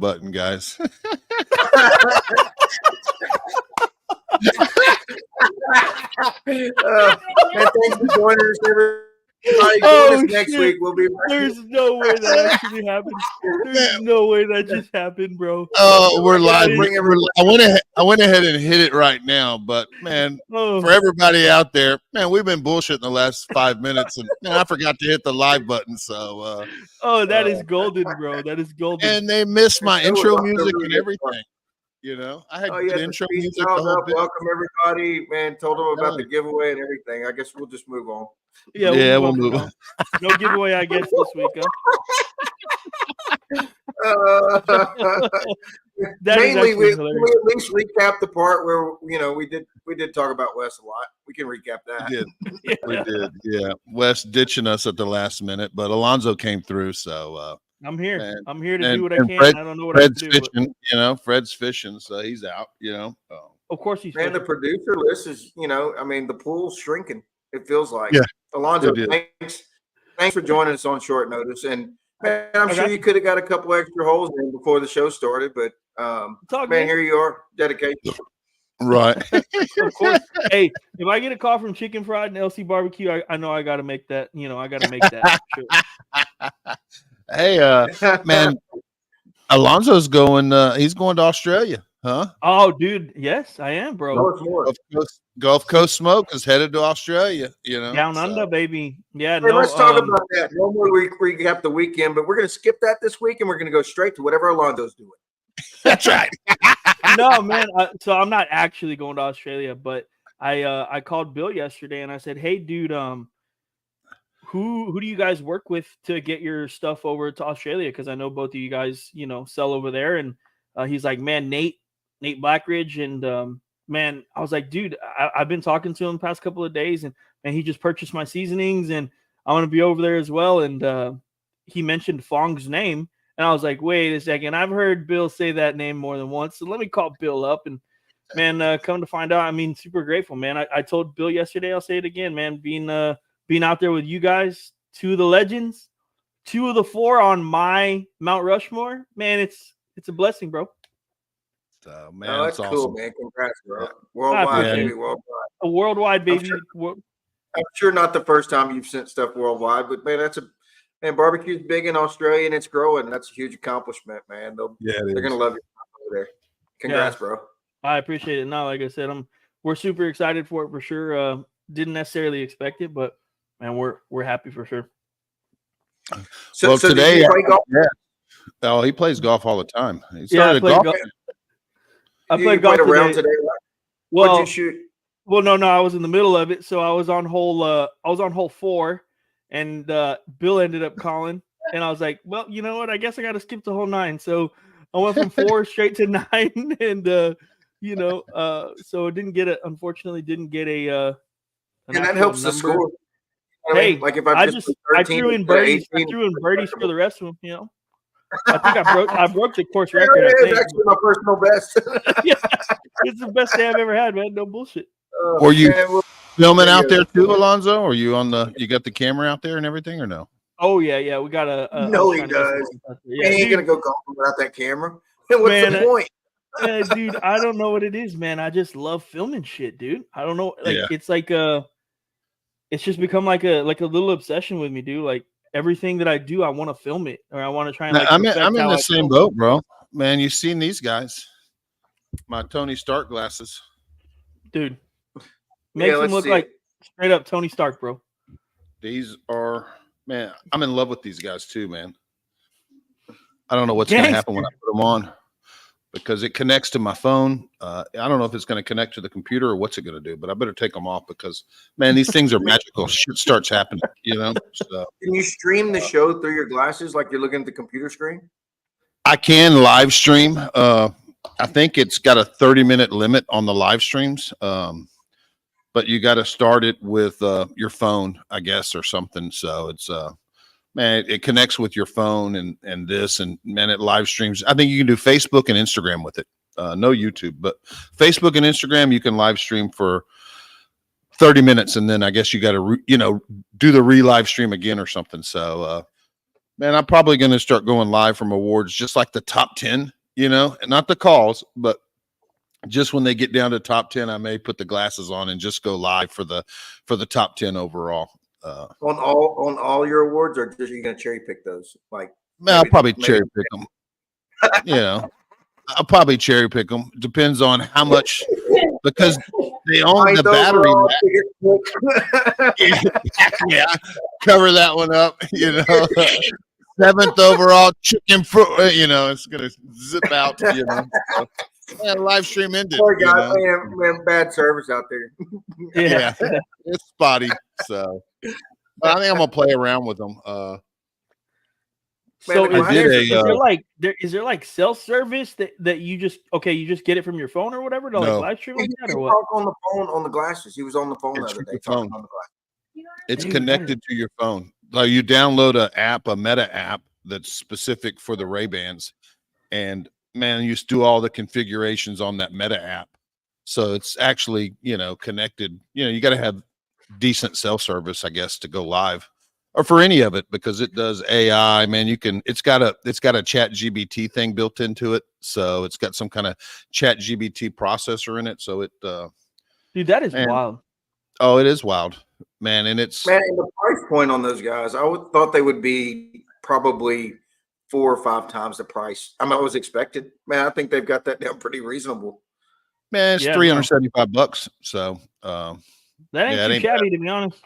button, guys. And thanks for joining us, everybody. Join us next week. We'll be back. There's no way that actually happened. There's no way that just happened, bro. Oh, we're live. I went ahead and hit it right now, but man, for everybody out there, man, we've been bullshitting the last 5 minutes, and man, I forgot to hit the live button. So, that is golden, bro. That is golden. And they missed my intro music and everything. You know, I had good intro music. Welcome everybody, man. Told them about the giveaway and everything. I guess we'll just move on. Yeah, we'll move on. No giveaway, I guess, this week. Mainly, we at least recap the part where we did talk about Wes a lot. We can recap that. We did. Yeah, Wes ditching us at the last minute, but Alonzo came through, so. I'm here. Man. I'm here to do what I can. I don't know what Fred's I can do. fishing, Fred's fishing, so he's out. Of course he's. And the producer list is, the pool's shrinking. It feels like. Yeah. Alonzo, thanks for joining us on short notice. And man, I'm sure you could have got a couple extra holes in before the show started, but man, here you are, dedication. Right. Of course. Hey, if I get a call from Chicken Fried and LC Barbecue, I know I got to make that. I got to make that. Sure. Hey, man, Alonzo's going. He's going to Australia, huh? Oh, dude, yes, I am, bro. Gulf Coast Smoke is headed to Australia. Down under, baby. Yeah. Hey, let's talk about that. Normally we recap the weekend, but we're going to skip that this week, and we're going to go straight to whatever Alonzo's doing. That's right. No, man. So I'm not actually going to Australia, but I called Bill yesterday and I said, "Hey, dude, who do you guys work with to get your stuff over to Australia? Because I know both of you guys, sell over there." And he's like, "Man, Nate Blackridge." And man, I was like, "Dude, I've been talking to him the past couple of days, and he just purchased my seasonings, and I want to be over there as well." And he mentioned Fong's name, and I was like, "Wait a second, I've heard Bill say that name more than once, so let me call Bill up." And man, come to find out, super grateful, man. I told Bill yesterday, I'll say it again, man, being out there with you guys, 2 of the legends, 2 of the 4 on my Mount Rushmore, man, it's a blessing, bro. Man, that's cool, awesome. Man. Congrats, bro. Worldwide, baby, worldwide. A worldwide, baby. I'm sure not the first time you've sent stuff worldwide, but man, barbecue's big in Australia and it's growing. That's a huge accomplishment, man. They're gonna love you over there. Congrats, bro. I appreciate it. No, like I said, we're super excited for it for sure. Didn't necessarily expect it, but man, we're happy for sure. So today, he play golf? Yeah. Oh, he plays golf all the time. He started golf. I played golf today. Well, what'd you shoot? Well, no, I was in the middle of it, so I was on hole 4, and Bill ended up calling, and I was like, "Well, you know what? I guess I got to skip to hole 9." So I went from 4 straight to 9, and so it unfortunately didn't get a. And that helps the score. Hey, like if I threw in birdies, for the rest of them. I think I broke the course record. It's actually my personal best. Yeah, it's the best day I've ever had, man. No bullshit. Were you filming out there too, Alonzo? Or you you got the camera out there and everything, or no? Oh yeah, we got a. No, he does. Yeah, he ain't gonna go golfing without that camera. What's the point? Dude, I don't know what it is, man. I just love filming shit, dude. I don't know, it's like it's just become like a little obsession with me, dude. Like everything that I do, I want to film it, or I want to try and. I'm in the same boat, bro. Man, you've seen these guys. My Tony Stark glasses, dude. Makes them look like straight up Tony Stark, bro. These are, man. I'm in love with these guys too, man. I don't know what's going to happen when I put them on, because it connects to my phone. I don't know if it's going to connect to the computer or what's it going to do, but I better take them off because, man, these things are magical. Shit starts happening, So. Can you stream the show through your glasses like you're looking at the computer screen? I can live stream. I think it's got a 30-minute limit on the live streams, but you got to start it with your phone, I guess, or something. So it's man, it connects with your phone and this, and man, it live streams. I think you can do Facebook and Instagram with it. No YouTube, but Facebook and Instagram, you can live stream for 30 minutes. And then I guess you got to, do the live stream again or something. So Man, I'm probably going to start going live from awards, just like the top 10, and not the calls, but just when they get down to top 10, I may put the glasses on and just go live for the top 10 overall. On all your awards, or just you're going to cherry pick those? Like, I'll probably cherry pick them. I'll probably cherry pick them. Depends on how much, because they own the battery. Yeah, cover that one up. 7th overall chicken fruit. It's gonna zip out. So, live stream ended. Poor guy, man, bad service out there. Yeah, it's spotty. So, but I think I'm gonna play around with them. So is there like self-service that you just get it from your phone or whatever to like live stream like that, or what? On the phone on the glasses. He was on the phone the other day talking on the glasses. It's connected to your phone. Like you download a Meta app that's specific for the Ray-Bans, and man, you just do all the configurations on that Meta app. So it's actually, connected. You got to have decent self-service, I guess, to go live. Or for any of it, because it does AI, man. It's got a chat GBT thing built into it. So it's got some kind of chat GBT processor in it. So it, dude, that is wild. Oh, it is wild, man. And it's, man, and the price point on those guys, thought they would be probably 4 or 5 times the price. I was expected, man. I think they've got that down pretty reasonable. Man, it's $375. So, that ain't too shabby, to be honest.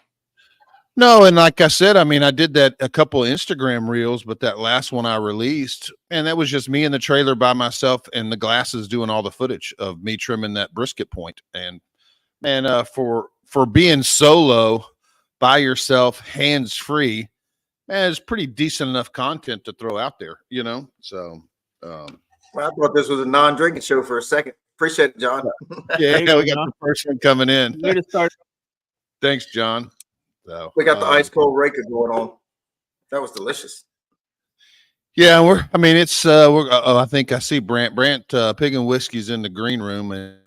No, and like I said, I did that a couple of Instagram reels, but that last one I released, and that was just me in the trailer by myself and the glasses doing all the footage of me trimming that brisket point. And man, for being solo by yourself, hands free, man, it's pretty decent enough content to throw out there, So, well, I thought this was a non-drinking show for a second. Appreciate it, John. Yeah, we got the first one coming in. Way to start. Thanks, John. So, we got the ice cold Raka going on. That was delicious. Yeah, I think I see Brent Piggin Whiskey's in the green room, and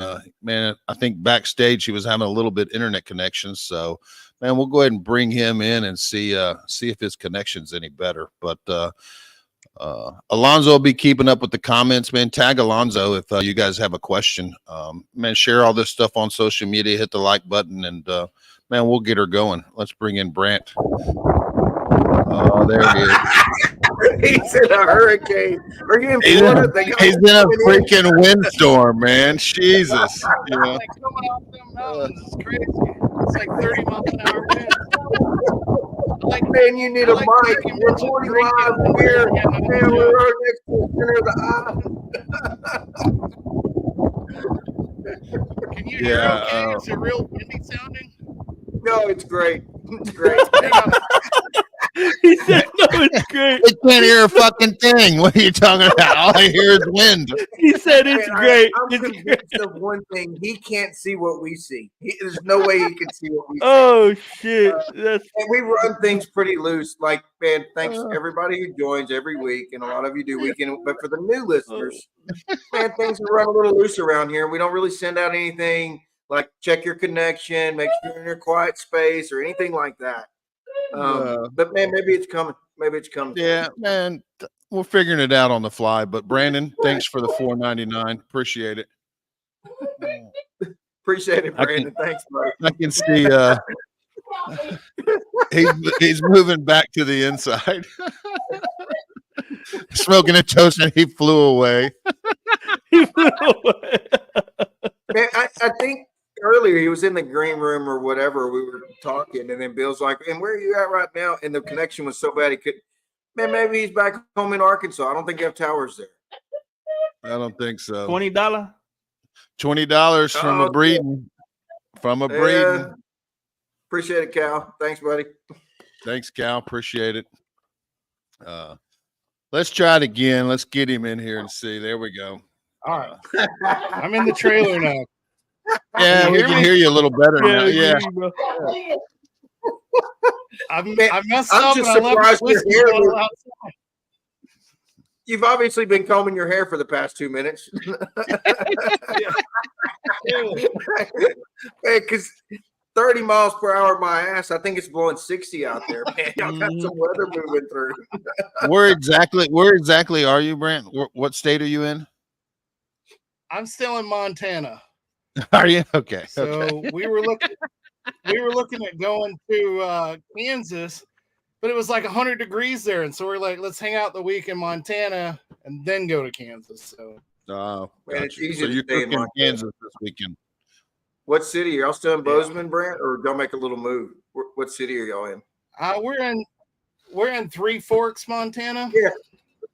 man, I think backstage he was having a little bit internet connection. So, man, we'll go ahead and bring him in and see if his connection's any better. But Alonzo will be keeping up with the comments, man. Tag Alonzo if you guys have a question. Man, share all this stuff on social media. Hit the like button, and man, we'll get her going. Let's bring in Brent. Oh, there he is. He's in a hurricane. He's in a freaking windstorm, man. Jesus. Like coming off them mountains is crazy. It's like 30 miles an hour wind. Man, you need a mic. We're 40 live here. Man, we're right next to the center of the island. Can you hear okay? Is it real windy sounding? No, it's great. It's great. He said, no, it's great. I can't hear a fucking thing. What are you talking about? All I hear is wind. He said it's great. I'm convinced of one thing. He can't see what we see. There's no way he can see what we see. Oh, shit. And we run things pretty loose. Like, man, thanks to everybody who joins every week, and a lot of you do weekend. But for the new listeners, man, things run a little loose around here. We don't really send out anything like check your connection, make sure you're in your quiet space or anything like that. But man, maybe it's coming. Yeah, man, we're figuring it out on the fly. But Brandon, thanks for the $4.99. Appreciate it. Appreciate it, Brandon. Thanks, bro. I can see he's moving back to the inside. Smoking a toast, and he flew away. Man, I think earlier he was in the green room or whatever. We were talking, and then Bill's like, "And where are you at right now?" And the connection was so bad he could. Man, maybe he's back home in Arkansas. I don't think you have towers there. I don't think so. $20. $20 from a breeding. From a breeding. Appreciate it, Cal. Thanks, buddy. Thanks, Cal. Appreciate it. Let's try it again. Let's get him in here and see. There we go. All right. I'm in the trailer now. Yeah, we can hear you a little better now. Yeah. I messed up and I left whiskey bottle outside. You've obviously been combing your hair for the past 2 minutes. Because 30 miles per hour, my ass. I think it's blowing 60 out there, man. Y'all got some weather moving through. Where exactly are you, Brent? What state are you in? I'm still in Montana. Are you? Okay. So we were looking at going to Kansas, but it was like 100 degrees there. And so we're like, let's hang out the week in Montana and then go to Kansas. So Oh, Man, it's gotcha. easy So to you're stay in cooking Montana. Kansas this weekend. What city? Are y'all still in Bozeman, Brent, or don't make a little move? What city are y'all in? we're in Three Forks, Montana.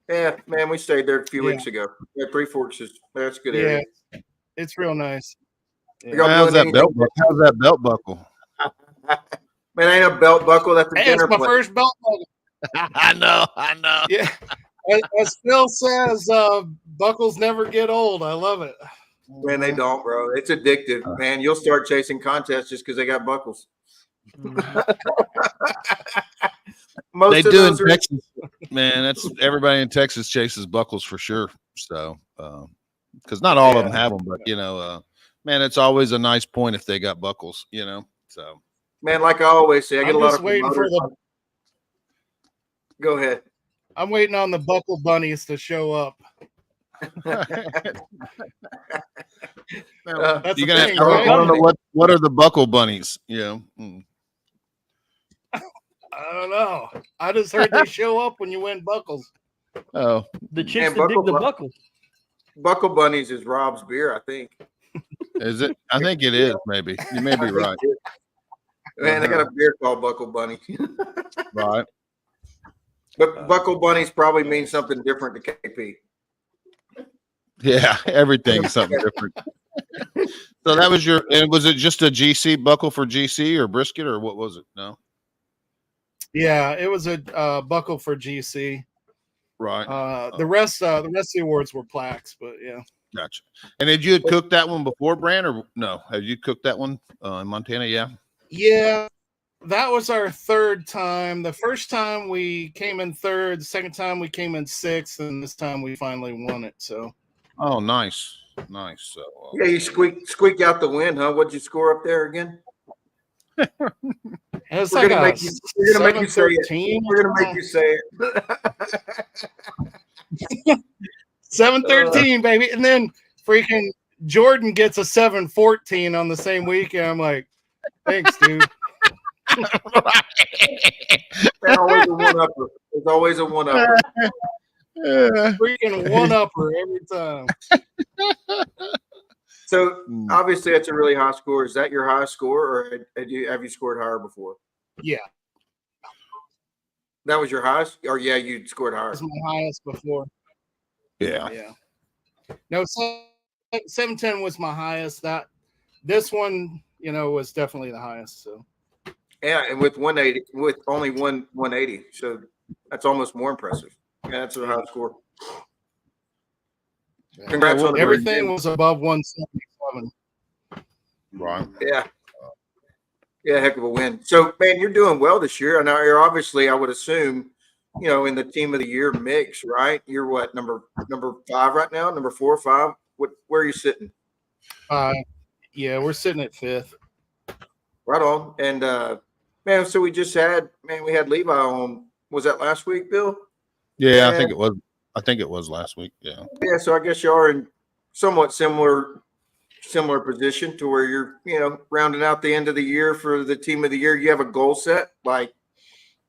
Yeah, man, we stayed there a few Yeah. weeks ago. Yeah, Three Forks that's a good Yeah, area. it's real nice. Are y'all How's doing that belt? How's that belt buckle? Man, ain't a belt buckle. That's a Hey, it's dinner my plate. first belt buckle. I know. Yeah. As Phil says, buckles never get old. I love it. Man, they don't, bro. It's addictive, man. You'll start chasing contests just because they got buckles. Most They of do in those are Texas, man. That's everybody in Texas chases buckles for sure. So, because not all of them have them, but man, it's always a nice point if they got buckles. So man. Like I always say, I get I'm a lot just of waiting for promoters. Go ahead. I'm waiting on the buckle bunnies to show up. That's you're the gonna. thing, I right? don't know what are the buckle bunnies. I don't know. I just heard they show up when you win buckles. Oh, The chicks Man, that dig the buckle- buckles. Buckle Bunnies is Rob's beer, I think. is it? I think it is. Maybe you may be right. Man, they got a beer called Buckle Bunny. Right. But Buckle Bunnies probably means something different to KP. Yeah, everything's something different. So that was and was it just a GC buckle for GC or brisket or what was it? No. Yeah, it was a buckle for GC. Right. The rest of the awards were plaques, but yeah. Gotcha. And had you cooked that one before, Brand, or no? Have you cooked that one in Montana? Yeah. Yeah, that was our third time. The first time we came in third. The second time we came in sixth, and this time we finally won it. So. Oh, nice. So. Yeah, you squeak out the win, huh? What'd you score up there again? It's We're like gonna a we're gonna make you say it. 7-13. We're gonna make you say it. 7-13, baby. And then freaking Jordan gets a 7-14 on the same weekend. I'm like, thanks, dude. There's always a one-upper. There's always a one-upper. Freaking one-upper every time. So obviously that's a really high score. Is that your high score, or have you scored higher before? Yeah. That was your highest? Or yeah, you scored higher. That was my highest before. Yeah. Yeah. No, 710 was my highest. This one, was definitely the highest. So Yeah, and with 180, with only 180. So that's almost more impressive. Yeah, that's a high score. Congrats on everything was above 177. Right. Yeah. Yeah, heck of a win. So, man, you're doing well this year. And you're obviously, I would assume, in the team of the year mix, right? You're what, number 5 right now? Number 4 or 5? Where are you sitting? Yeah, we're sitting at 5th. Right on. And man, so we had Levi on. Was that last week, Bill? Yeah, I think it was. I think it was last week. Yeah. Yeah. So I guess you are in somewhat similar position to where you're, rounding out the end of the year for the team of the year. You have a goal set. Like,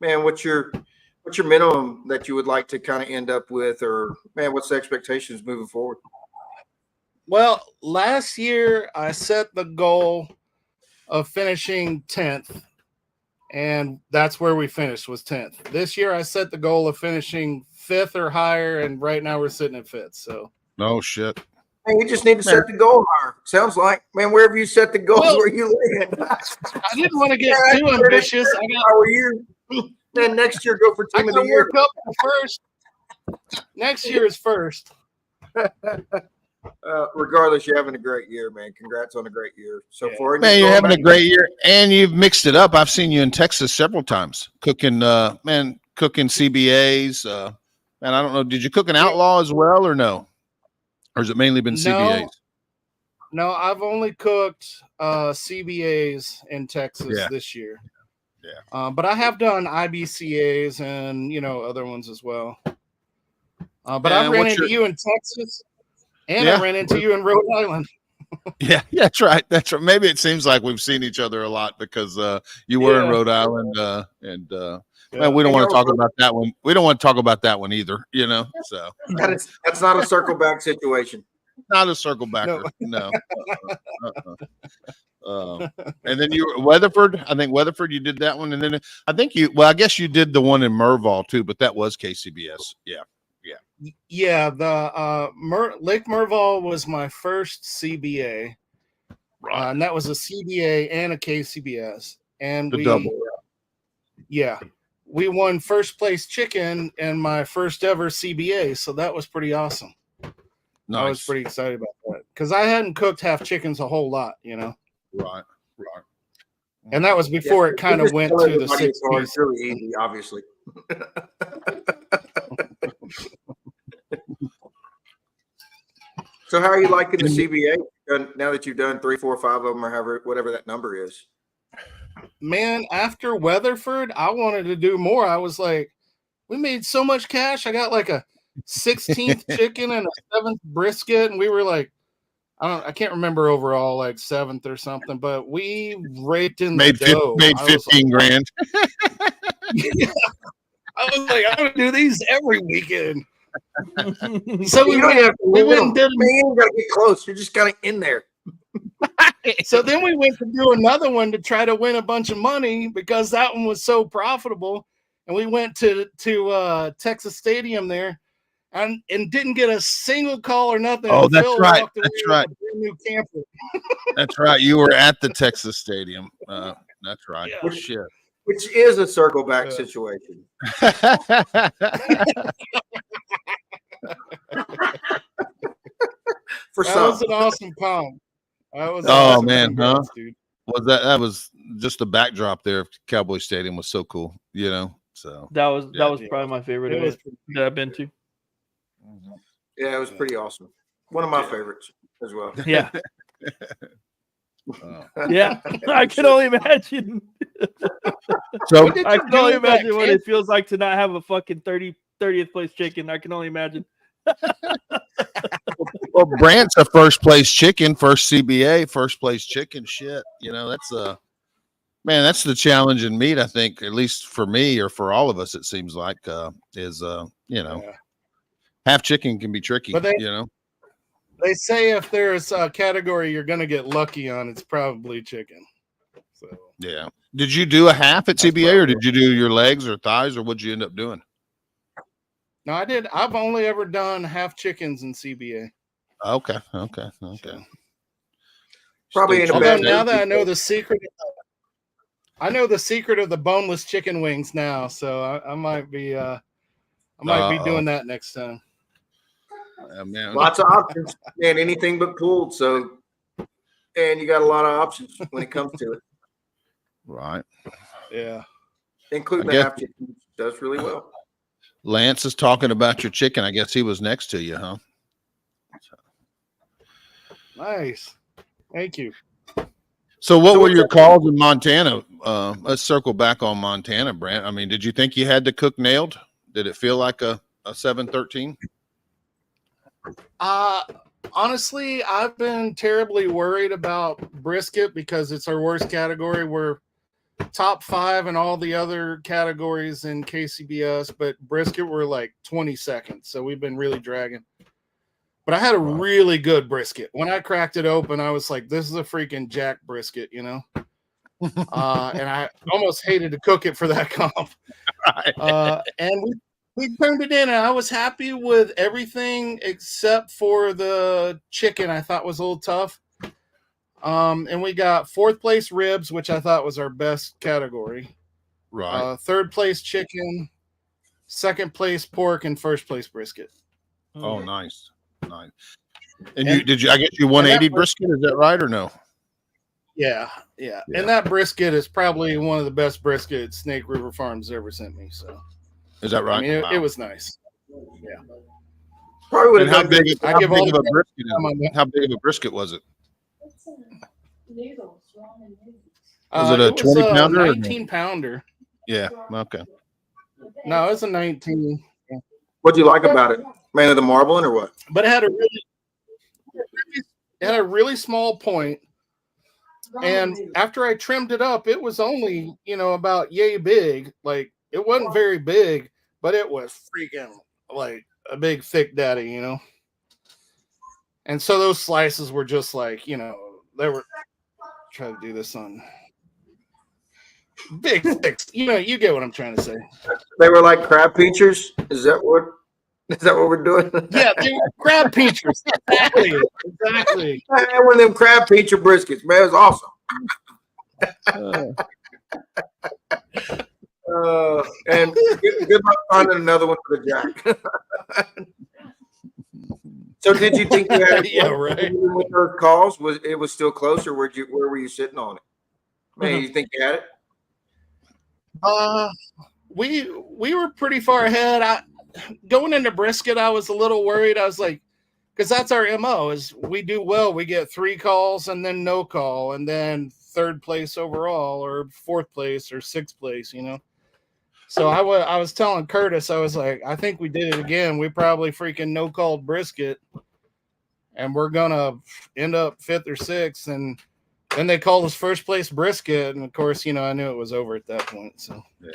man, what's your minimum that you would like to kind of end up with, or man, what's the expectations moving forward? Well, last year I set the goal of finishing 10th, and that's where we finished, was 10th. This year I set the goal of finishing 5th or higher, and right now we're sitting at 5th. So No shit. Man, you just need to set the goal higher. Sounds like, man, wherever you set the goal, where you land. I didn't want to get too ambitious. How are you? Man, next year go for team of the year. Work up to first. Next year is first. Regardless, you're having a great year, man. Congrats on a great year so far. Man, you're having a great year, and you've mixed it up. I've seen you in Texas several times cooking. Cooking CBAs. Man, I don't know. Did you cook an outlaw as well, or no? Or has it mainly been CBAs? No, I've only cooked CBAs in Texas Yeah. this year. Yeah. But I have done IBCAs and other ones as well. But I And ran what's into your- you in Texas, and Yeah. I ran into you in Rhode Island. Yeah, that's right. That's right. Maybe it seems like we've seen each other a lot because you were in Yeah. Rhode Island, and Yeah. well, we don't And want to y'all talk about that one. We don't want to talk about that one either. So That's not a circle back situation. not a circle backer. No. And then you Weatherford. I think Weatherford. You did that one, and then I think you. Well, I guess you did the one in Merval too, but that was KCBS. Yeah. Yeah, the Lake Merval was my first CBA, Right. and that was a CBA and a KCBS, and The double. Yeah, we won first place chicken in my first ever CBA, so that was pretty awesome. Nice. I was pretty excited about that because I hadn't cooked half chickens a whole lot, Right. and that was before it kind of went to the It's 6 really easy, obviously. So how are you liking the CBA now that you've done 3, 4, 5 of them, or whatever that number is? Man, after Weatherford, I wanted to do more. I was like, we made so much cash. I got like a 16th chicken and a 7th brisket, and we were like, I can't remember overall, like 7th or something, but we raked in the dough. Made 15 grand. I was like, I'm gonna do these every weekend. So we You went and did. Man, you gotta get close. You're just kind of in there. So then we went to do another one to try to win a bunch of money because that one was so profitable. And we went to Texas Stadium there and didn't get a single call or nothing. Oh, And that's Phil right. walked away That's with right. a brand new camper. That's right. You were at the Texas Stadium. That's right. Yeah. Shit. Which is a circle back Yeah. situation. For That some. was an awesome pound. That was Oh, awesome. man, Congrats, dude. that was just the backdrop there of Cowboy Stadium was so cool, So That was Yeah. probably my favorite It was event that I've been to. Yeah, it was pretty awesome. One of my favorites as well. Yeah. Oh. Yeah. I can only imagine. So Did I you can do only with that imagine what kid? it feels like to not have a fucking 30th place chicken. I can only imagine. well, Brant's a first place chicken, first CBA, first place chicken. Shit, that's man, that's the challenge in meat. I think, at least for me or for all of us, it seems like is Yeah. half chicken can be tricky. But They say if there's a category you're going to get lucky on, it's probably chicken. So Yeah. Did you do a half at CBA, or did you do your legs or thighs, or what'd you end up doing? no, I did. I've only ever done half chickens in CBA. Okay. Probably in a Although bad now mood. that I know the secret, of the boneless chicken wings now, so I might be doing that next time. Man. Lots of options and anything but pulled. So, and you got a lot of options when it comes to it, Right. Yeah. including I the guess- half chicken does really well. Lance is talking about your chicken. I guess he was next to you, huh? Nice. Thank you. So what So were what's your up? calls in Montana? Let's circle back on Montana, Brant. I mean, did you think you had to cook nailed? Did it feel like a 713? Honestly, I've been terribly worried about brisket because it's our worst category. We're top 5 in all the other categories in KCBS, but brisket we're like 22nd. So we've been really dragging. But I had a really good brisket. When I cracked it open, I was like, this is a freaking jack brisket, And I almost hated to cook it for that comp. And we turned it in, and I was happy with everything except for the chicken. I thought was a little tough. And we got 4th place ribs, which I thought was our best category. Right. 3rd place chicken, 2nd place pork, and 1st place brisket. Oh, nice. And I guess you 180 brisket, is that right or no? Yeah. And that brisket is probably one of the best brisket Snake River Farms ever sent me. So Is that right? I mean, Wow. it was nice. Probably would And have how done big, good. how give big all of the a brisket on that. how big of a brisket was it? Was it a 20 pounder? 19-pounder. Yeah. Okay. No, it's a 19. What'd you like about it? Man of the marbling or what? But it had a really small point. And after I trimmed it up, it was only, about yay big. Like, it wasn't very big, but it was freaking like a big thick daddy, And so those slices were just like, they were trying to do this on big sticks. You get what I'm trying to say. They were like crab pinchers. Is that what we're doing? Yeah, they were crab pinchers. Exactly. I had one of them crab pincher briskets, man. It was awesome. And good luck finding another one for the Jack. So did you think you had yeah, right. with those calls? Was it still close, or where were you sitting on it? Man, you think you had it? We were pretty far ahead. Going into brisket, I was a little worried. I was like, because that's our MO is we do well. We get 3 calls and then no call, and then 3rd place overall, or 4th place, or 6th place. So I was telling Curtis, I was like, I think we did it again. We probably freaking no called brisket, and we're gonna end up 5th or 6th, and then they called us 1st place brisket, and of course, I knew it was over at that point. So yeah.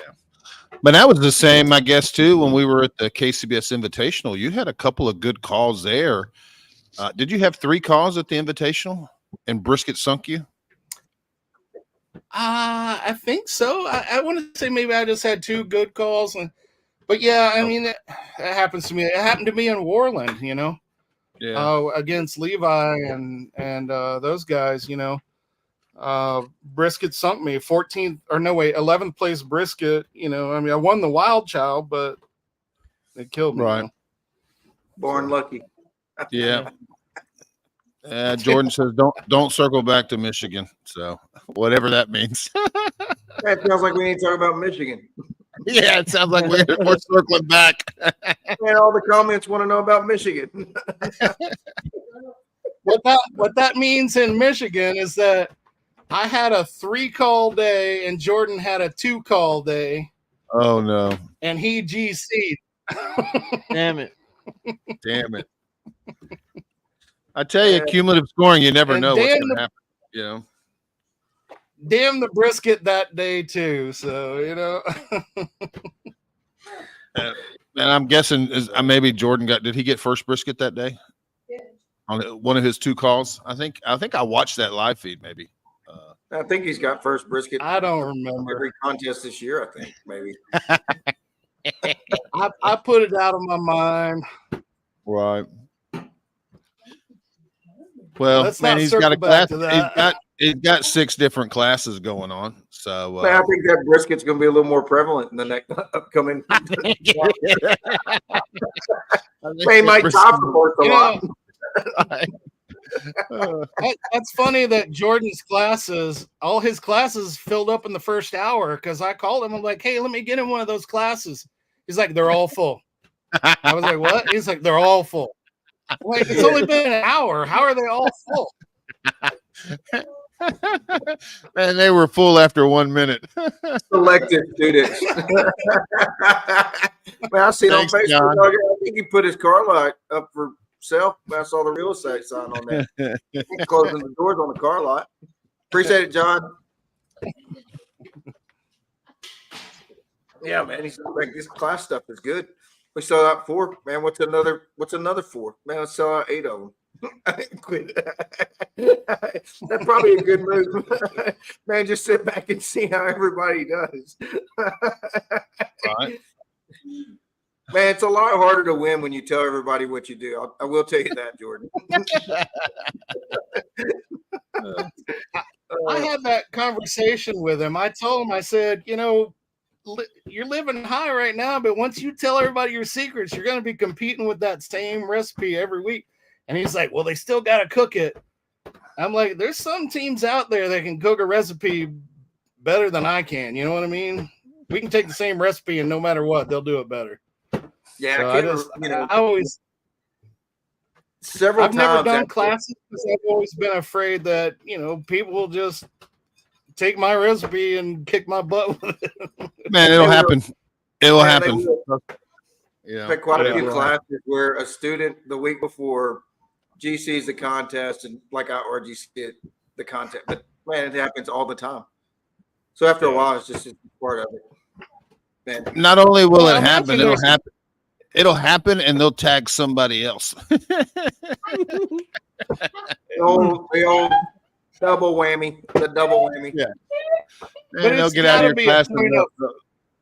But that was the same, I guess, too, when we were at the KCBS Invitational. You had a couple of good calls there. Did you have 3 calls at the Invitational and brisket sunk you? I think so. I want to say maybe I just had 2 good calls. But yeah, I mean, it happens to me. It happened to me in Warland, Yeah. Against Levi and those guys, brisket sunk me 11th place brisket. I won the wild child, but they killed me. Right. Born lucky. Yeah. Jordan says don't circle back to Michigan. So whatever that means. That sounds like we need to talk about Michigan. Yeah, it sounds like we're circling back. Man, all the comments want to know about Michigan. What that means in Michigan is that I had a 3-call day and Jordan had a 2-call day. Oh no. And he GC'd. Damn it. I tell you, cumulative scoring, you never know what's going to happen. Damn the brisket that day too. So and I'm guessing maybe Jordan did he get first brisket that day? Yeah. On one of his 2 calls. I think I watched that live feed maybe. I think he's got first brisket. I don't remember every contest this year. I think maybe. I put it out of my mind. Right. Well, let's man, not he's circle got a back class. to that. He's got 6 different classes going on. So man, I think that brisket's going to be a little more prevalent in the next upcoming. They might top for a lot. That's funny that Jordan's classes, all his classes filled up in the first hour because I called him. I'm like, hey, let me get in one of those classes. He's like, they're all full. I was like, what? He's like, they're all full. I'm like, it's only been an hour. How are they all full? Man, they were full after 1 minute. Selective students. Man, I see it on Facebook. John. I think he put his car lot up for sale. I saw the real estate sign on that. He's closing the doors on the car lot. Appreciate it, John. Yeah, man. He's like, this class stuff is good. We sell out 4. Man, what's another 4? Man, let's sell out 8 of them. Quit. That's probably a good move. Man, just sit back and see how everybody does. Right. Man, it's a lot harder to win when you tell everybody what you do. I will tell you that, Jordan. I had that conversation with him. I told him, I said, you're living high right now, but once you tell everybody your secrets, you're going to be competing with that same recipe every week. And he's like, well, they still got to cook it. I'm like, there's some teams out there that can cook a recipe better than I can. You know what I mean? We can take the same recipe and no matter what, they'll do it better. Yeah, So I always. several I've never times. done classes because I've always been afraid that, people will just take my recipe and kick my butt with it. Man, it'll happen. It will Yeah, happen. I've had quite a Yeah. few classes where a student the week before GC's the contest and or GC the contest, but man, it happens all the time. So after a while, it's just part of it. Man. Not only will Well, it happen, it'll happen. It'll happen, and they'll tag somebody else. The old double whammy, the double whammy. Yeah. But And they'll it's get out of your gotta be a class. And point of-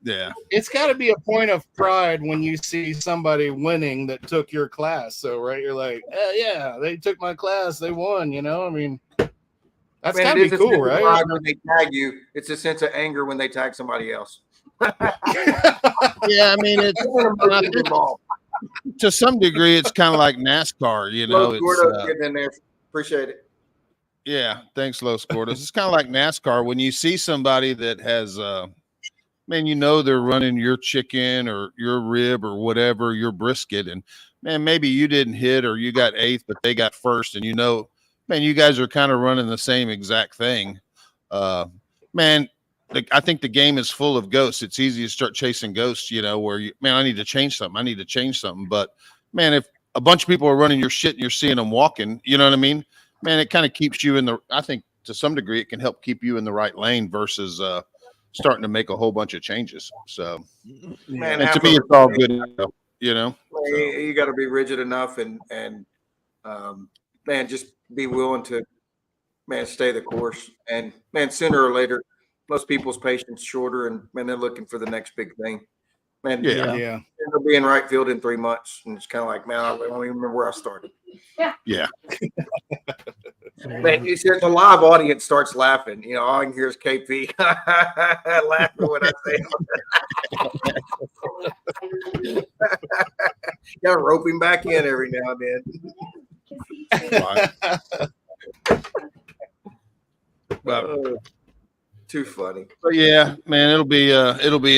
yeah. It's got to be a point of pride when you see somebody winning that took your class. So, right, you're like, yeah, they took my class, they won. I mean, that's Man, got it to is be a cool, sense of right? pride when they tag you. It's a sense of anger when they tag somebody else. Yeah, I mean, it's to some degree, it's kind of like NASCAR. Los Gordos It's getting in there. Appreciate it. yeah. Thanks, Los Gordos. It's kind of like NASCAR when you see somebody that has, man, they're running your chicken or your rib or whatever, your brisket, and man, maybe you didn't hit or you got 8th, but they got 1st, and man, you guys are kind of running the same exact thing. Man, I think the game is full of ghosts. It's easy to start chasing ghosts, where I need to change something. But man, if a bunch of people are running your shit and you're seeing them walking, you know what I mean? Man, it kind of keeps you I think to some degree, it can help keep you in the right lane versus, starting to make a whole bunch of changes. So, Man, and to me, it's all good, You got to be rigid enough and man, just be willing to, man, stay the course. And man, sooner or later, most people's patience shorter, and man, they're looking for the next big thing. Man, Yeah. they'll be in right field in 3 months, and it's kind of like, man, I don't even remember where I started. Yeah. Man, you see, the live audience starts laughing. All I can hear is KP laughing when I say got to rope him back in every now and then. But, too funny. But yeah, man, it'll be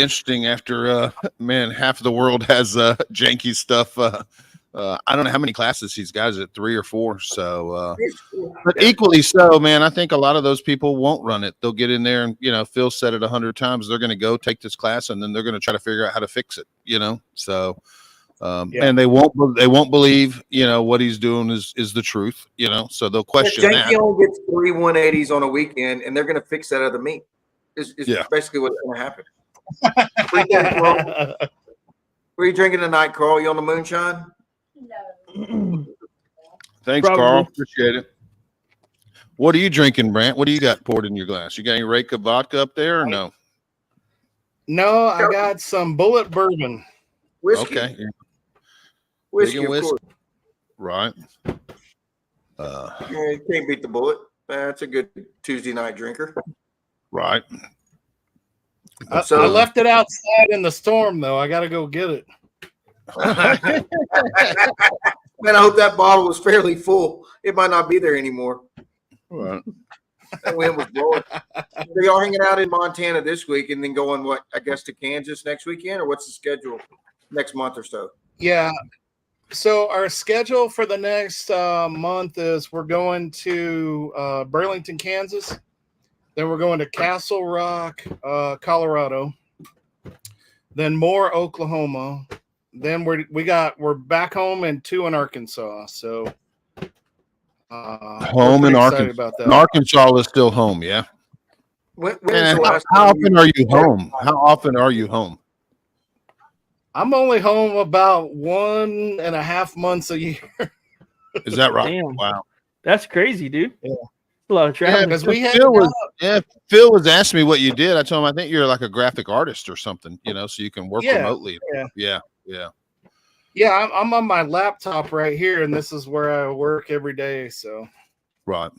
interesting after man, half of the world has janky stuff. I don't know how many classes he's got. Is it 3 or 4? So, but equally so, man, I think a lot of those people won't run it. They'll get in there and, Phil said it 100 times. They're going to go take this class and then they're going to try to figure out how to fix it, So, and they won't believe, what he's doing is the truth, so they'll question that. Janky only gets 3 180s on a weekend and they're going to fix that other meat. Is basically what's going to happen. What are you drinking tonight, Carl? You on the moonshine? No. Thanks, Probably. Carl. Appreciate it. What are you drinking, Brant? What do you got poured in your glass? You got any Reka vodka up there or no? No, I got some Bullet bourbon. Whiskey. Okay. Whiskey, Piggin of whiskey. course. Right. Yeah, you can't beat the Bullet. That's a good Tuesday night drinker. Right. So I left it outside in the storm, though. I got to go get it. Man, I hope that bottle was fairly full. It might not be there anymore. Right. That wind was blowing. So y'all hanging out in Montana this week and then going, to Kansas next weekend? Or what's the schedule next month or so? Yeah. So our schedule for the next month is we're going to Burlington, Kansas. Then we're going to Castle Rock, Colorado. Then Moore, Oklahoma. Then we're back home and 2 in Arkansas. So Home in Arkansas. About that. And Arkansas is still home, yeah. When And the last how time often are you home? How often are you home? I'm only home about 1.5 months a year. Is that right? Damn. Wow. That's crazy, dude. Yeah. A lot of Yeah, traveling. Because we had Phil was asking me what you did. I told him I think you're like a graphic artist or something, so you can work remotely. Yeah. Yeah. I'm on my laptop right here, and this is where I work every day. So Right.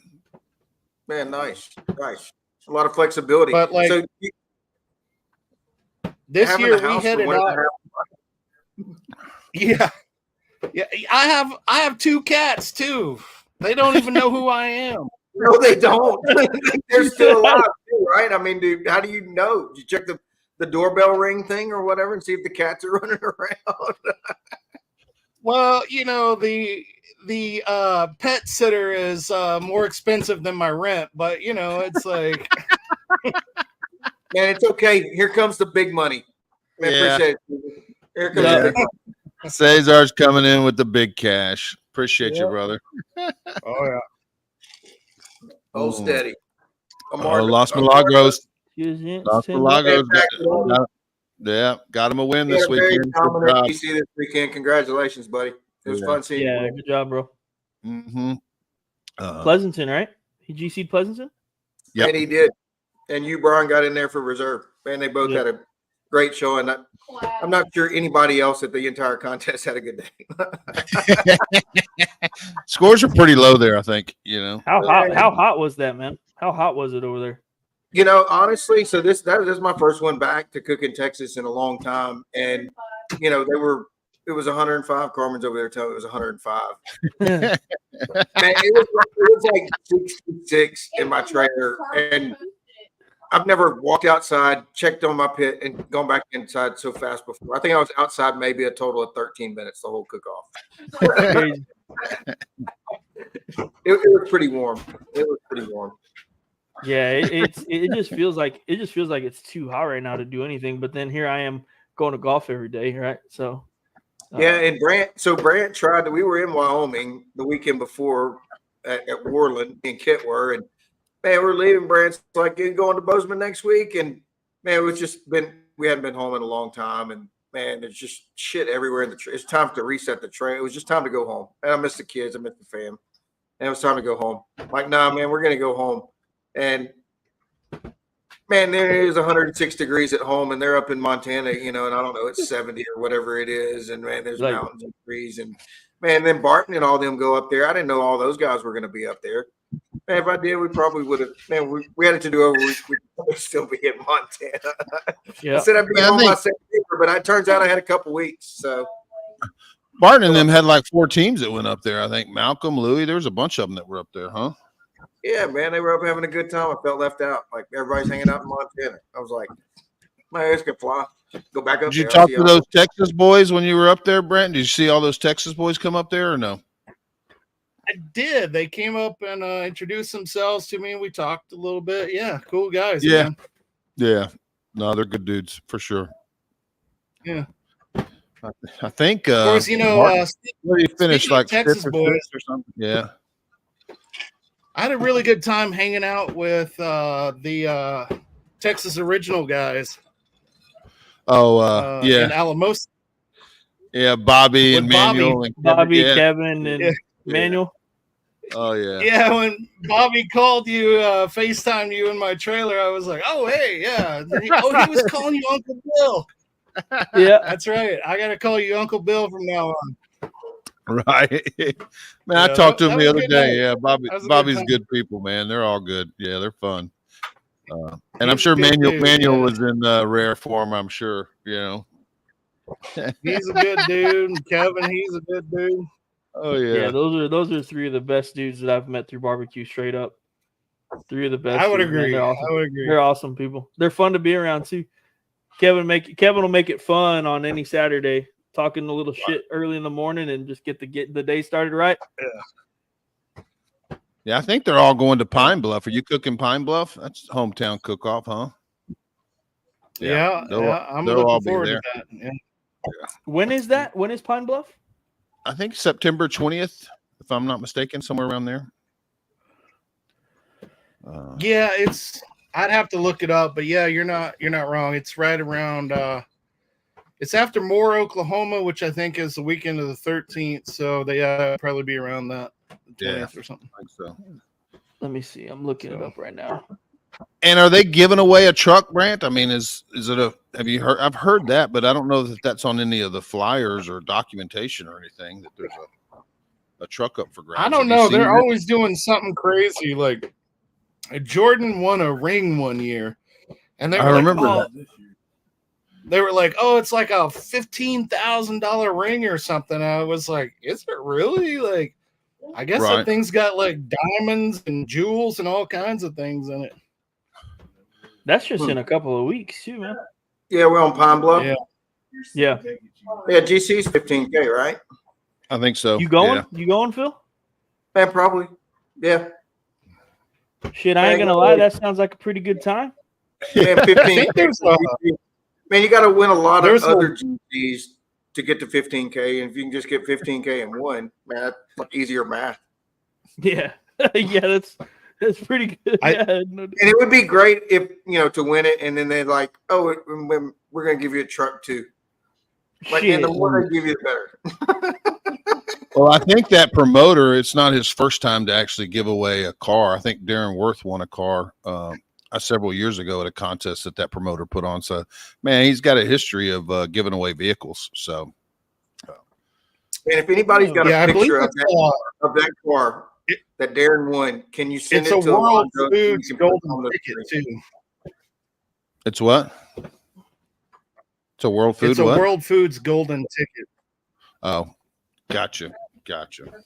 Man, nice. A lot of flexibility. But, like, so this having year a we house headed or out. Yeah. I have 2 cats too. They don't even know who I am. No, they don't. They're still alive too, right? I mean, dude, how do you know? Did you check the doorbell ring thing or whatever and see if the cats are running around? Well, the pet sitter is more expensive than my rent, but it's like Man, it's okay. Here comes the big money. Man, Yeah. appreciate it. Here comes Yeah. the big money. Cesar's coming in with the big cash. Appreciate you, Yep. brother. oh yeah. Hold steady. Oh, Los Milagros. Los Milagros. Got him a win this weekend. Good job. GC this weekend. Congratulations, buddy. It was fun seeing Yeah, you. good job, bro. Mm-hmm. Pleasanton, right? He GC Pleasanton? Yep. And he did. And you, Brian, got in there for reserve. Man, they both had a great show. And I'm not sure anybody else at the entire contest had a good day. Scores are pretty low there, I think. How hot was that, man? How hot was it over there? Honestly, so this is my first one back to cook in Texas in a long time. And it was 105. Carmen's over there telling me it was 105. Man, it was like 66 in my trailer. And I've never walked outside, checked on my pit, and gone back inside so fast before. I think I was outside maybe a total of 13 minutes, the whole cook-off. It was pretty warm. It was pretty warm. Yeah, it just feels like it's too hot right now to do anything. But then here I am going to golf every day, right? So yeah, and Brant tried to. We were in Wyoming the weekend before at Worland and Kit were, and man, we're leaving. Brant's like, "You going to Bozeman next week?" And man, we hadn't been home in a long time, and man, there's just shit everywhere in the trail. It's time to reset the trail. It was just time to go home. And I miss the kids. I miss the fam. And it was time to go home. Like, nah, man, we're gonna go home. And man, there is 106 degrees at home, and they're up in Montana, and I don't know, it's 70 or whatever it is. And man, there's mountains and trees, and man, then Barton and all them go up there. I didn't know all those guys were going to be up there. Man, if I did, we probably would have. Man, we had it to do over. We'd still be in Montana. yeah, I said I'd be home by September, but it turns out I had a couple weeks. So Barton and them had like 4 teams that went up there. I think Malcolm, Louie, there was a bunch of them that were up there, huh? yeah, man, they were up having a good time. I felt left out. Like everybody's hanging out in Montana. I was like, my ass could fly. Go back up. Did you there. talk to those Texas boys when you were up there, Brent? Did you see all those Texas boys come up there or no? I did. They came up and introduced themselves to me, and we talked a little bit. Yeah, cool guys. Yeah. Man. Yeah. No, they're good dudes for sure. Yeah. I think of course, where you finished like Texas 5th or boys 6th or something. Yeah. I had a really good time hanging out with the Texas Original guys. Oh, yeah. In Alamosa. Yeah, Bobby and Manuel and Bobby, Kevin, and Manuel. Oh yeah. Yeah, when Bobby called you, FaceTimed you in my trailer, I was like, "Oh hey, yeah." He was calling you Uncle Bill. Yeah, that's right. I gotta call you Uncle Bill from now on. Right, man. I talked to him the other day. Yeah, Bobby's good people, man. They're all good. Yeah, they're fun. And I'm sure Manuel was in rare form. I'm sure. He's a good dude. Kevin, he's a good dude. Oh yeah. Yeah, those are 3 of the best dudes that I've met through barbecue. Straight up, 3 of the best. I would dudes, agree. man. Awesome. I would agree. They're awesome people. They're fun to be around too. Kevin will make it fun on any Saturday. Talking a little shit early in the morning and just get the day started right. Yeah, I think they're all going to Pine Bluff. Are you cooking Pine Bluff? That's hometown cook-off, huh? Yeah, I'm looking forward to that. Yeah. When is that? When is Pine Bluff? I think September 20th, if I'm not mistaken, somewhere around there. Yeah, I'd have to look it up, but yeah, you're not wrong. It's right around it's after Moore, Oklahoma, which I think is the weekend of the 13th. So they probably be around that 20th or something. I think so. Let me see. I'm looking it up right now. And are they giving away a truck, Brant? I mean, is it have you heard? I've heard that, but I don't know that that's on any of the flyers or documentation or anything that there's a truck up for grabs. I don't know. They're always doing something crazy. Like Jordan won a ring one year, and I remember that. They were like, "Oh, it's like a $15,000 ring or something." I was like, "Is it really?" Like, I guess that thing's got like diamonds and jewels and all kinds of things in it. That's just in a couple of weeks, too, man. Yeah, we're on Pine Bluff. Yeah. GC's 15K, right? I think so. You going? Yeah. You going, Phil? Man, probably. Yeah. Shit, I ain't gonna lie. That sounds like a pretty good time. Man, I 15. think there's Man, you got to win a lot of There's a- other GPs to get to 15K. And if you can just get 15K in one, man, that's like easier math. Yeah, yeah, that's pretty good. Yeah, no, And it would be great if, to win it. And then they're like, oh, we're going to give you a truck too. Like, and the shit. more they give you, the better. Well, I think that promoter, it's not his first time to actually give away a car. I think Darren Worth won a car several years ago at a contest that promoter put on. So, man, he's got a history of giving away vehicles. So, And if anybody's got Yeah, a I believe picture of it's, that car that Darren won, can you send it's it a to World Alonzo so Foods we can put it on golden the ticket screen? too. it's what? It's a World Food. It's a what? World Foods golden ticket. Oh, gotcha.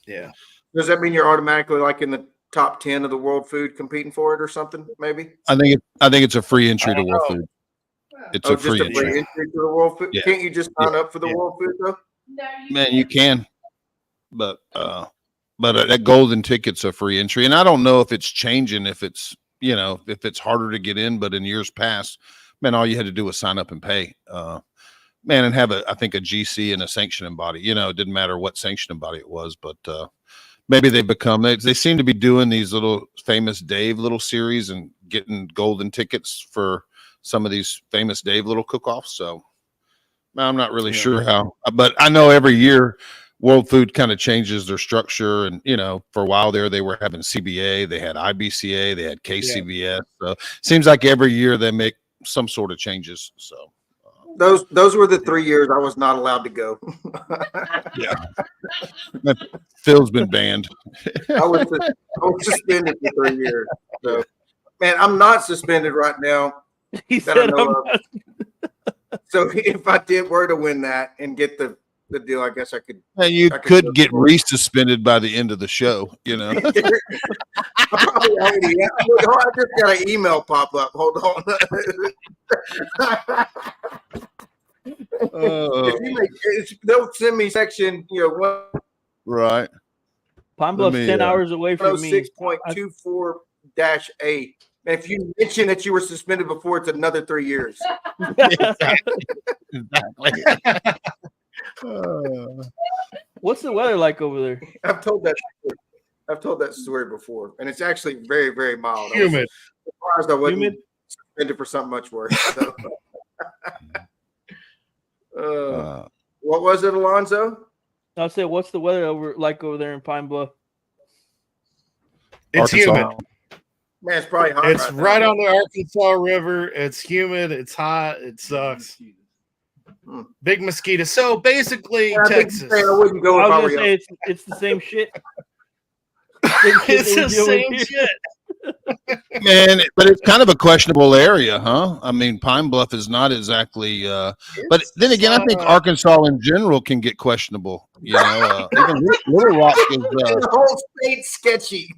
Yeah. Does that mean you're automatically like in the top 10 of the World Food competing for it or something? Maybe. I think it's a free entry to World Food. It's a Just free a free entry. entry to the World Food. Yeah. Can't you just sign up for the Yeah. World Food though? No, Man, you can, but that golden ticket's a free entry, and I don't know if it's changing. If it's if it's harder to get in, but in years past, man, all you had to do was sign up and pay. Man, and have I think a GC and a sanctioning body. It didn't matter what sanctioning body it was, but maybe they seem to be doing these little famous Dave little series and getting golden tickets for some of these famous Dave little cook-offs. So I'm not really sure how, but I know every year World Food kind of changes their structure. And, for a while there, they were having CBA, they had IBCA, they had KCBS. So it seems like every year they make some sort of changes. So Those were the 3 years I was not allowed to go. yeah, Phil's been banned. I was suspended for 3 years. So, man, I'm not suspended right now. He That I said, know of. So if I were to win that and get the deal, I guess I could. And you I could get resuspended by the end of the show, I probably already have. I just got an email pop up. Hold on. They'll send me section, Right. Pine Let Bluff's me, 10 hours away from me. 106.24-A. And if you mention that you were suspended before, it's another 3 years. Exactly. What's the weather like over there? I've told that story before, and it's actually very, very mild. I was Humid. surprised I wasn't Humid? suspended for something much worse. So. What was it, Alonzo? I'll say, what's the weather over there in Pine Bluff? It's Arkansas. humid. Man, it's probably hot. It's now. right on the Arkansas River. It's humid. It's hot. It sucks. Big mosquito. So basically, Yeah, I think Texas. I wouldn't go I if I was were gonna you. say it's the same shit. It's the same shit. shit. Man, but it's kind of a questionable area, huh? I mean, Pine Bluff is not exactly, but then again, I think Arkansas in general can get questionable. Even Little Rock is. The whole state's sketchy.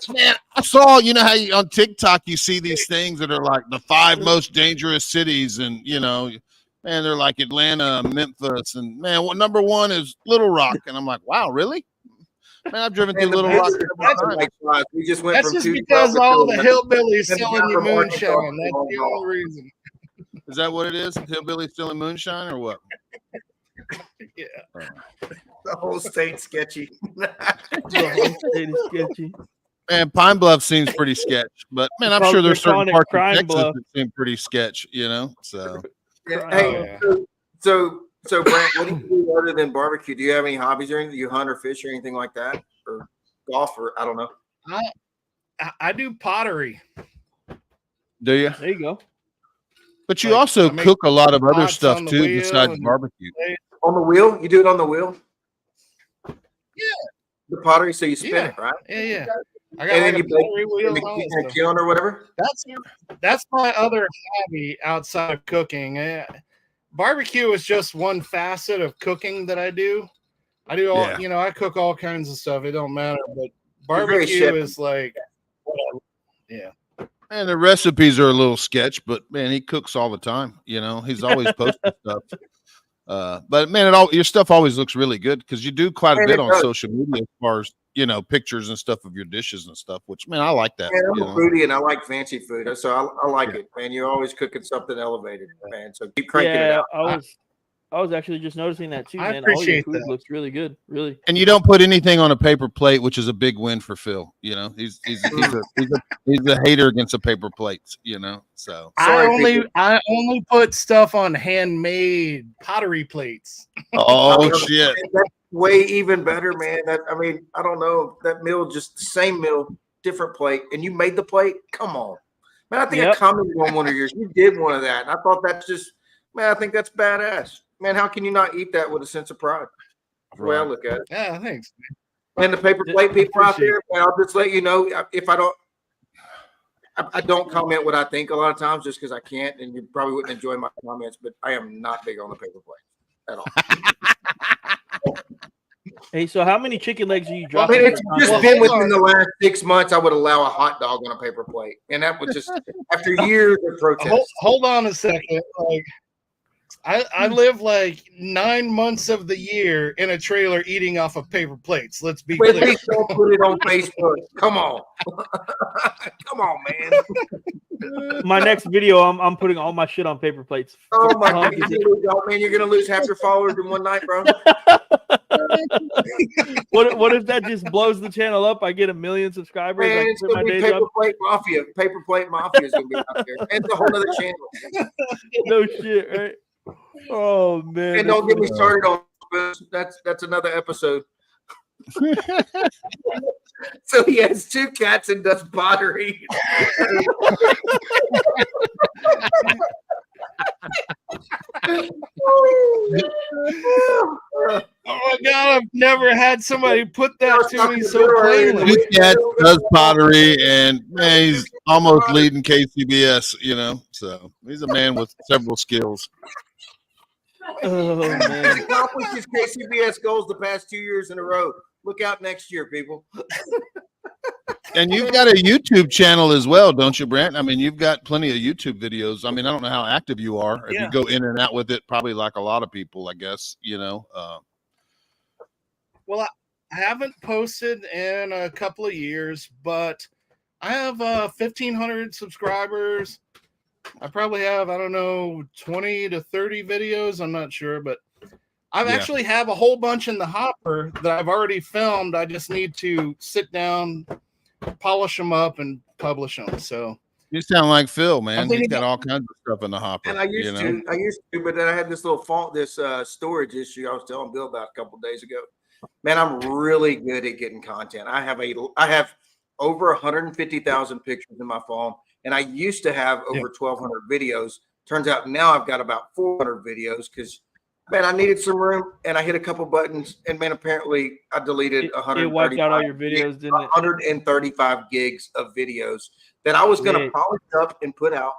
Man, I saw, how on TikTok you see these things that are like the 5 most dangerous cities, and man, they're like Atlanta, Memphis, and man, number 1 is Little Rock, and I'm like, wow, really? Man, I've driven through Little Rock. We just went That's from just 2 because all the hillbillies And selling you from Arkansas moonshine. to That's Long the Haul. only reason. Is that what it is? Hillbilly stealing moonshine or what? Yeah. The whole state sketchy. The whole state is sketchy. Man, Pine Bluff seems pretty sketch, but man, I'm They're sure there's calling certain it parts of Crime Texas Bluff. that seem pretty sketch, So Yeah, Oh, hey, yeah. so Brent, what do you do other than barbecue? Do you have any hobbies or anything? Do you hunt or fish or anything like that, or golf, or I don't know? I do pottery. do you? There you go. But you Like, also I make cook a lot of other pots stuff on the too wheel besides and- barbecue. On the wheel? You do it on the wheel? Yeah. The pottery, so you spin Yeah. it, right? Yeah. I And got then like you a pottery in wheel the, and all that in the stuff. kiln or whatever. That's my other hobby outside of cooking. Barbecue is just one facet of cooking that I do. I do all, Yeah. I cook all kinds of stuff. It don't matter, but You're very barbecue chefy. is like, yeah. And the recipes are a little sketch, but man, he cooks all the time. He's always posting stuff. But man, your stuff always looks really good because you do quite a Man, bit it on does. social media as far as pictures and stuff of your dishes and stuff. Which man, I like that. Man, I'm you a know? foodie and I like fancy food, so I like Yeah. it, man. You're always cooking something elevated, man. So keep cranking it Yeah, out. I was actually just noticing that too, I man. All your appreciate food that. looks really good, really. And you don't put anything on a paper plate, which is a big win for Phil. He's a hater against the paper plates. So Sorry, I only put stuff on handmade pottery plates. oh shit. That's way even better, man. I don't know. That meal, just the same meal, different plate, and you made the plate. Come on, man. I think I commented on one of yours. You did one of that, and I thought that's just, man. I think that's badass, man. How can you not eat that with a sense of pride? That's the way I look at it. Yeah, thanks. And the paper plate people out there, man, I'll just let you know if I don't comment what I think a lot of times just because I can't, and you probably wouldn't enjoy my comments, but I am not big on the paper plate at all. Hey, so how many chicken legs are you Well, dropping? it's just been within the last 6 months, I would allow a hot dog on a paper plate. And that was just after years of protest. Hold on a second. Like, I live like 9 months of the year in a trailer eating off of paper plates. Let's be But at clear. least don't put it on Facebook. Come on. Come on, man. My next video, I'm putting all my shit on paper plates. Oh, my God. Man, you're going to lose half your followers in one night, bro. What if that just blows the channel up? I get 1 million subscribers. Man, it's going to be Paper Plate Mafia. Paper Plate Mafia is going to be out there. And it's a whole other channel. No shit, right? Oh, man. And don't get me started on that's another episode. So he has 2 cats and does pottery. Oh my God, I've never had somebody put that to me so plainly. Two cats, does pottery, and man, he's almost leading KCBS. So he's a man with several skills. Oh, man. He accomplished his KCBS goals the past 2 years in a row. Look out next year, people. And you've got a YouTube channel as well, don't you, Brent? I mean, you've got plenty of YouTube videos. I mean, I don't know how active you are. If you go in and out with it, probably like a lot of people, I guess, Well, I haven't posted in a couple of years, but I have 1,500 subscribers. I probably have, 20 to 30 videos. I'm not sure, but I actually have a whole bunch in the hopper that I've already filmed. I just need to sit down, polish them up, and publish them. So you sound like Phil, man. He's got all kinds of stuff in the hopper. And I used to, but then I had this little storage issue I was telling Bill about a couple of days ago. Man, I'm really good at getting content. I have over 150,000 pictures in my phone, and I used to have over 1,200 videos. Turns out now I've got about 400 videos because, man, I needed some room, and I hit a couple buttons, and man, apparently I deleted 135. It wiped out all your videos, didn't it? 135 gigs of videos that I was going to polish up and put out,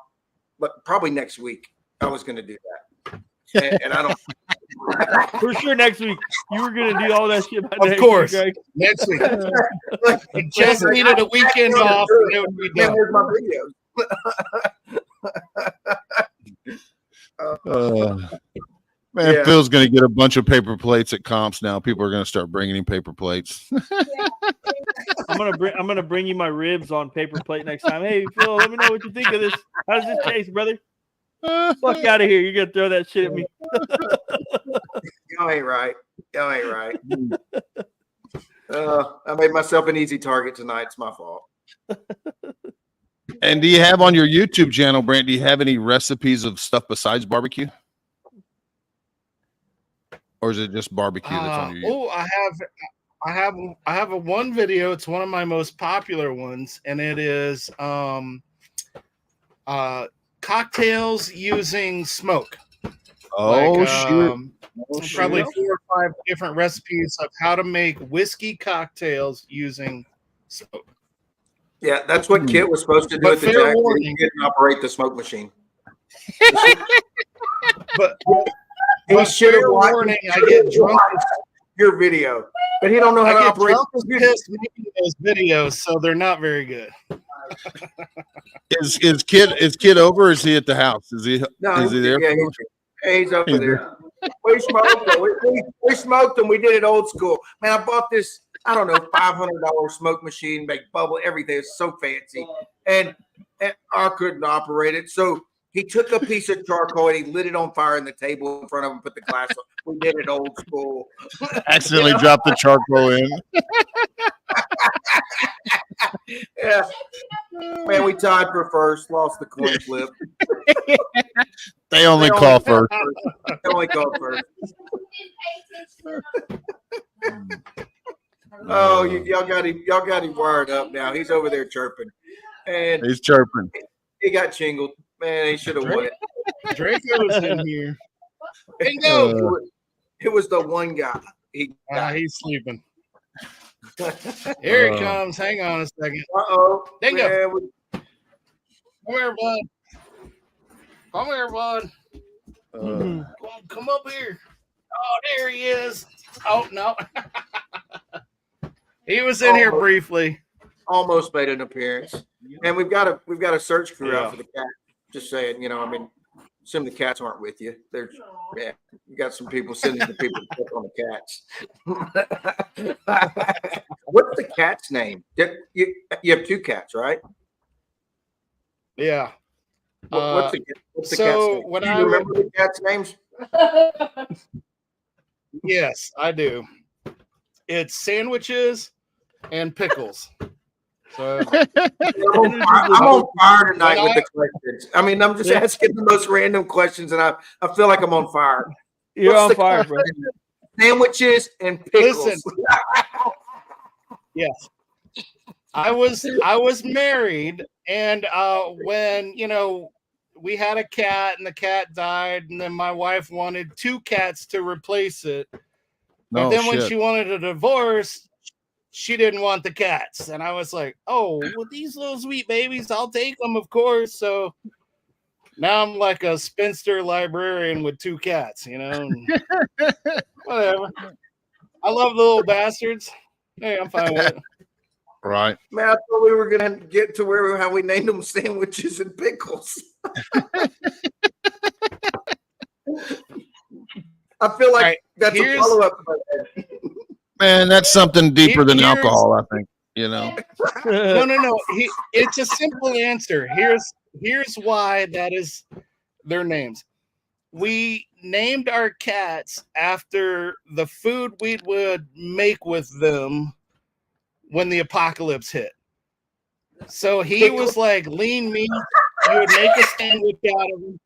but probably next week I was going to do that. And I don't. For sure, next week you were gonna do all that shit. Of course, next week. You just needed a weekend off, and it would be done. Here's my videos. Man, Phil's gonna get a bunch of paper plates at comps now. People are gonna start bringing him paper plates. I'm gonna bring you my ribs on paper plate next time. Hey, Phil, let me know what you think of this. How does this taste, brother? Fuck out of here! You're gonna throw that shit at me. Y'all ain't right. I made myself an easy target tonight. It's my fault. And do you have on your YouTube channel, Brent? Do you have any recipes of stuff besides barbecue, or is it just barbecue that's on your YouTube? I have a one video. It's one of my most popular ones, and it is cocktails using smoke. Oh, shoot. Probably 4 or 5 different recipes of how to make whiskey cocktails using smoke. Yeah, that's what Kit was supposed to do at the Jack. He didn't operate the smoke machine. But he should have watched. I get drunk. Your video, but he don't know how to operate. Making those videos, so they're not very good. Is Kid over? Or is he at the house? Is he? No, is he there? Yeah, he's over there. We smoked them. We smoked them. We did it old school. Man, I bought this, I don't know, $500 smoke machine, make bubble, everything. It's so fancy. And I couldn't operate it. So he took a piece of charcoal and he lit it on fire on the table in front of him, put the glass on. We did it old school. Accidentally dropped the charcoal in. Yeah. Man, we tied for first, lost the coin flip. They only call first. They only call first. Oh, y'all got him wired up now. He's over there chirping. And He's chirping. he got chingled. Man, he should have won it. Draco's in here. Bingo! It was the one guy. He's sleeping. Here he comes. Hang on a second. Uh-oh. Dingo. Come here, bud. Come here, bud. Come up here. Oh, there he is. Oh, no. He was in here briefly. Almost made an appearance. And we've got a search crew out for the cat. Just saying, assume the cats aren't with you. You got some people sending the people to check on the cats. What's the cat's name? You have two cats, right? Yeah. What's the cat's name? When Do you remember the cat's names? Yes, I do. It's Sandwiches and Pickles. So I'm on fire tonight with the questions. I mean, I'm just asking the most random questions, and I feel like I'm on fire. You're on fire, bro. Sandwiches and pickles. Listen. Yes. I was married, and when we had a cat and the cat died, and then my wife wanted two cats to replace it. But then when she wanted a divorce, she didn't want the cats. And I was like, oh, well, these little sweet babies, I'll take them, of course. So now I'm like a spinster librarian with two cats, whatever. I love the little bastards. Hey, I'm fine with it. Right. Man, I thought we were going to get to how we named them Sandwiches and Pickles. I feel like that's a follow-up. Man, that's something deeper than alcohol, I think. No. It's a simple answer. Here's why that is their names. We named our cats after the food we would make with them when the apocalypse hit. So he was like lean meat. You would make a sandwich out of him.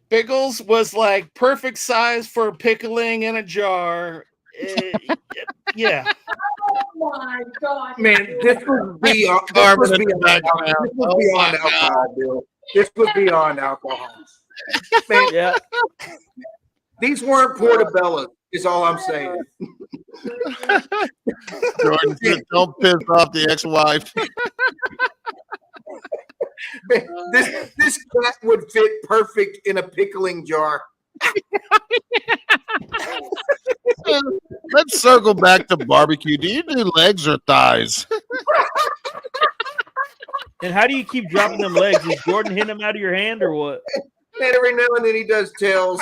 Pickles was like perfect size for pickling in a jar. Yeah. Oh my God. Man, this was beyond alcohol, Bill. This was beyond alcohol. Man, Yeah. these weren't portobellos, is all I'm saying. Jordan, don't piss off the ex-wife. Man, this cat would fit perfect in a pickling jar. Let's circle back to barbecue. Do you do legs or thighs? And how do you keep dropping them legs? Is Jordan hitting them out of your hand or what? And every now and then he does tails.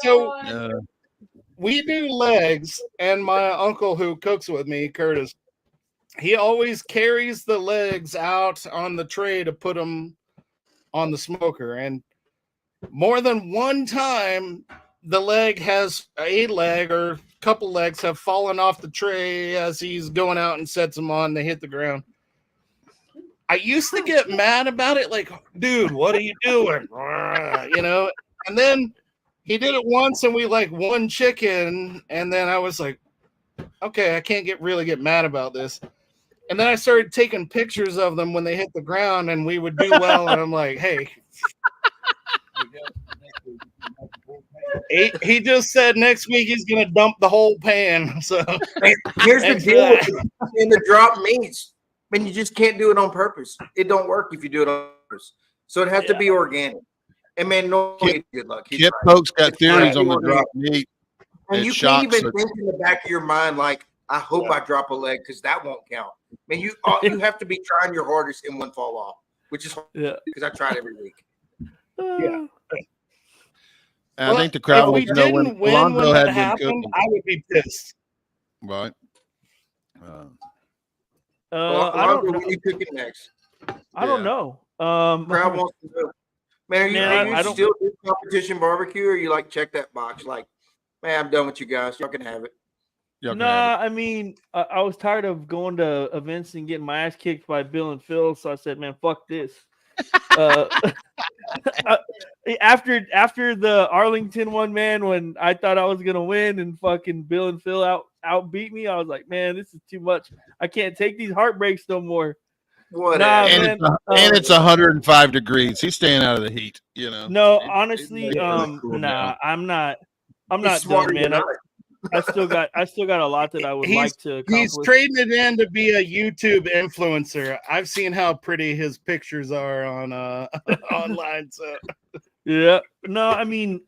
So we do legs, and my uncle who cooks with me, Curtis, he always carries the legs out on the tray to put them on the smoker. And more than one time, a leg or a couple legs have fallen off the tray as he's going out and sets them on. They hit the ground. I used to get mad about it, like, dude, what are you doing? And then he did it once, and we won chicken, and then I was like, okay, I can't really get mad about this. And then I started taking pictures of them when they hit the ground, and we would do well. And I'm like, hey. He just said next week he's going to dump the whole pan. So here's the deal in the drop meats. I mean, you just can't do it on purpose. It don't work if you do it on purpose. So it has to be organic. And man, good luck. Kip folks got theories on the drop meat. And you can't even think in the back of your mind, like, I hope I drop a leg because that won't count. Man, you have to be trying your hardest and one fall off, which is hard because I tried every week. Yeah. And Well, I think the crowd if we wants to know when didn't win Alonzo when had that been happened, cooking. I would be pissed. Right. I don't know. When you cooking next? I don't know. Crowd wants to know. Man, are you I don't. still do competition barbecue, or you like check that box? Like, man, I'm done with you guys. Y'all can have it. Nah, I mean, I was tired of going to events and getting my ass kicked by Bill and Phil, so I said, "Man, fuck this." After the Arlington one, man, when I thought I was gonna win and fucking Bill and Phil outbeat me, I was like, "Man, this is too much. I can't take these heartbreaks no more." Whatever. And it's 105 degrees. He's staying out of the heat, you know. No, honestly, nah, I'm not done, man. I still got a lot that I would like to accomplish. He's trading it in to be a YouTube influencer. I've seen how pretty his pictures are on online. So yeah, no, I mean,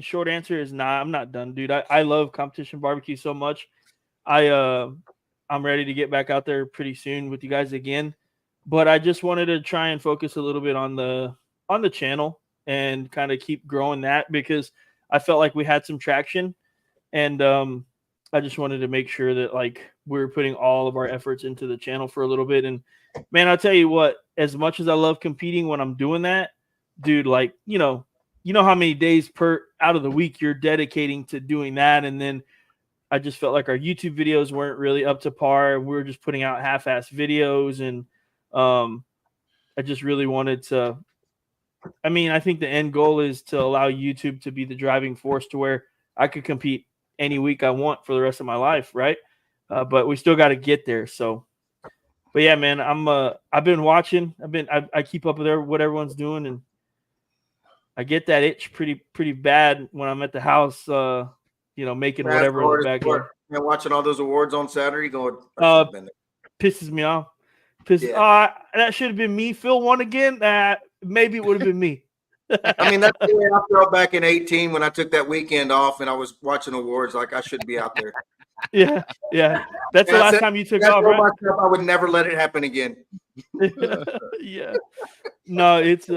short answer is nah. I'm not done, dude. I love competition barbecue so much. I'm ready to get back out there pretty soon with you guys again. But I just wanted to try and focus a little bit on the channel and kind of keep growing that because I felt like we had some traction. And I just wanted to make sure that like we're putting all of our efforts into the channel for a little bit. And man, I'll tell you what, as much as I love competing when I'm doing that, dude, like, you know how many days out of the week you're dedicating to doing that. And then I just felt like our YouTube videos weren't really up to par. We were just putting out half-ass videos. And I just really wanted to, I think the end goal is to allow YouTube to be the driving force to where I could compete any week I want for the rest of my life, right? But we still got to get there. So, but yeah, man, I've been watching. I keep up with what everyone's doing, and I get that itch pretty bad when I'm at the house, making whatever in the backyard. Man, watching all those awards on Saturday, going, pisses me off. That should have been me. Phil won again. Maybe it would have been me. I mean, that's the way I felt back in 2018 when I took that weekend off and I was watching awards. Like I should be out there. Yeah. That's the last time you took off, right? I would never let it happen again. Yeah. No, it's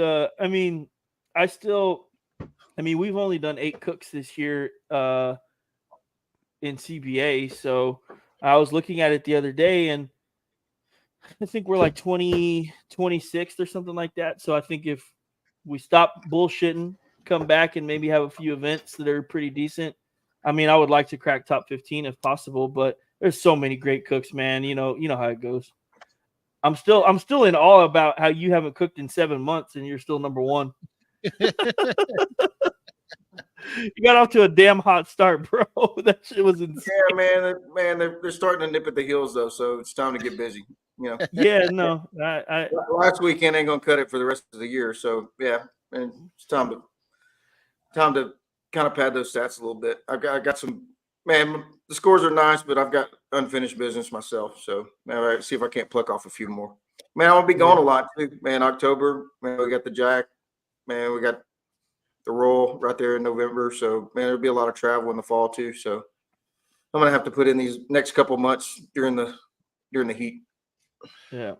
we've only done 8 cooks this year in CBA. So I was looking at it the other day and I think we're like 26th or something like that. So I think if we stop bullshitting, come back and maybe have a few events that are pretty decent. I would like to crack top 15 if possible, but there's so many great cooks, man. You know how it goes. I'm still in awe about how you haven't cooked in 7 months and you're still number 1. You got off to a damn hot start, bro. That shit was insane. Yeah, man, they're starting to nip at the heels though, so it's time to get busy. Yeah, no. Last weekend ain't gonna cut it for the rest of the year. So yeah, and it's time to kind of pad those stats a little bit. I got some, man. The scores are nice, but I've got unfinished business myself. So man, I see if I can't pluck off a few more. Man, I won't be gone a lot too. Man, October. Man, we got the Jack. Man, we got the Roll right there in November. So man, there'll be a lot of travel in the fall too. So I'm gonna have to put in these next couple months during the heat. Yeah.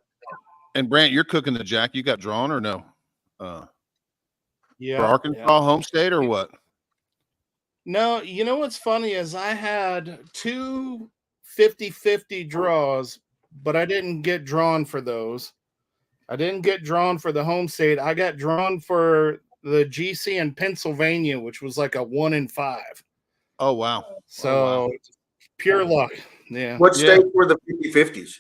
And Brent, you're cooking the Jack. You got drawn or no? Yeah. For Arkansas home state or what? No, you know what's funny is I had 2 50-50 draws, but I didn't get drawn for those. I didn't get drawn for the home state. I got drawn for the GC in Pennsylvania, which was like a 1 in 5. Oh wow. So pure luck. Yeah. What states were the 50-50s?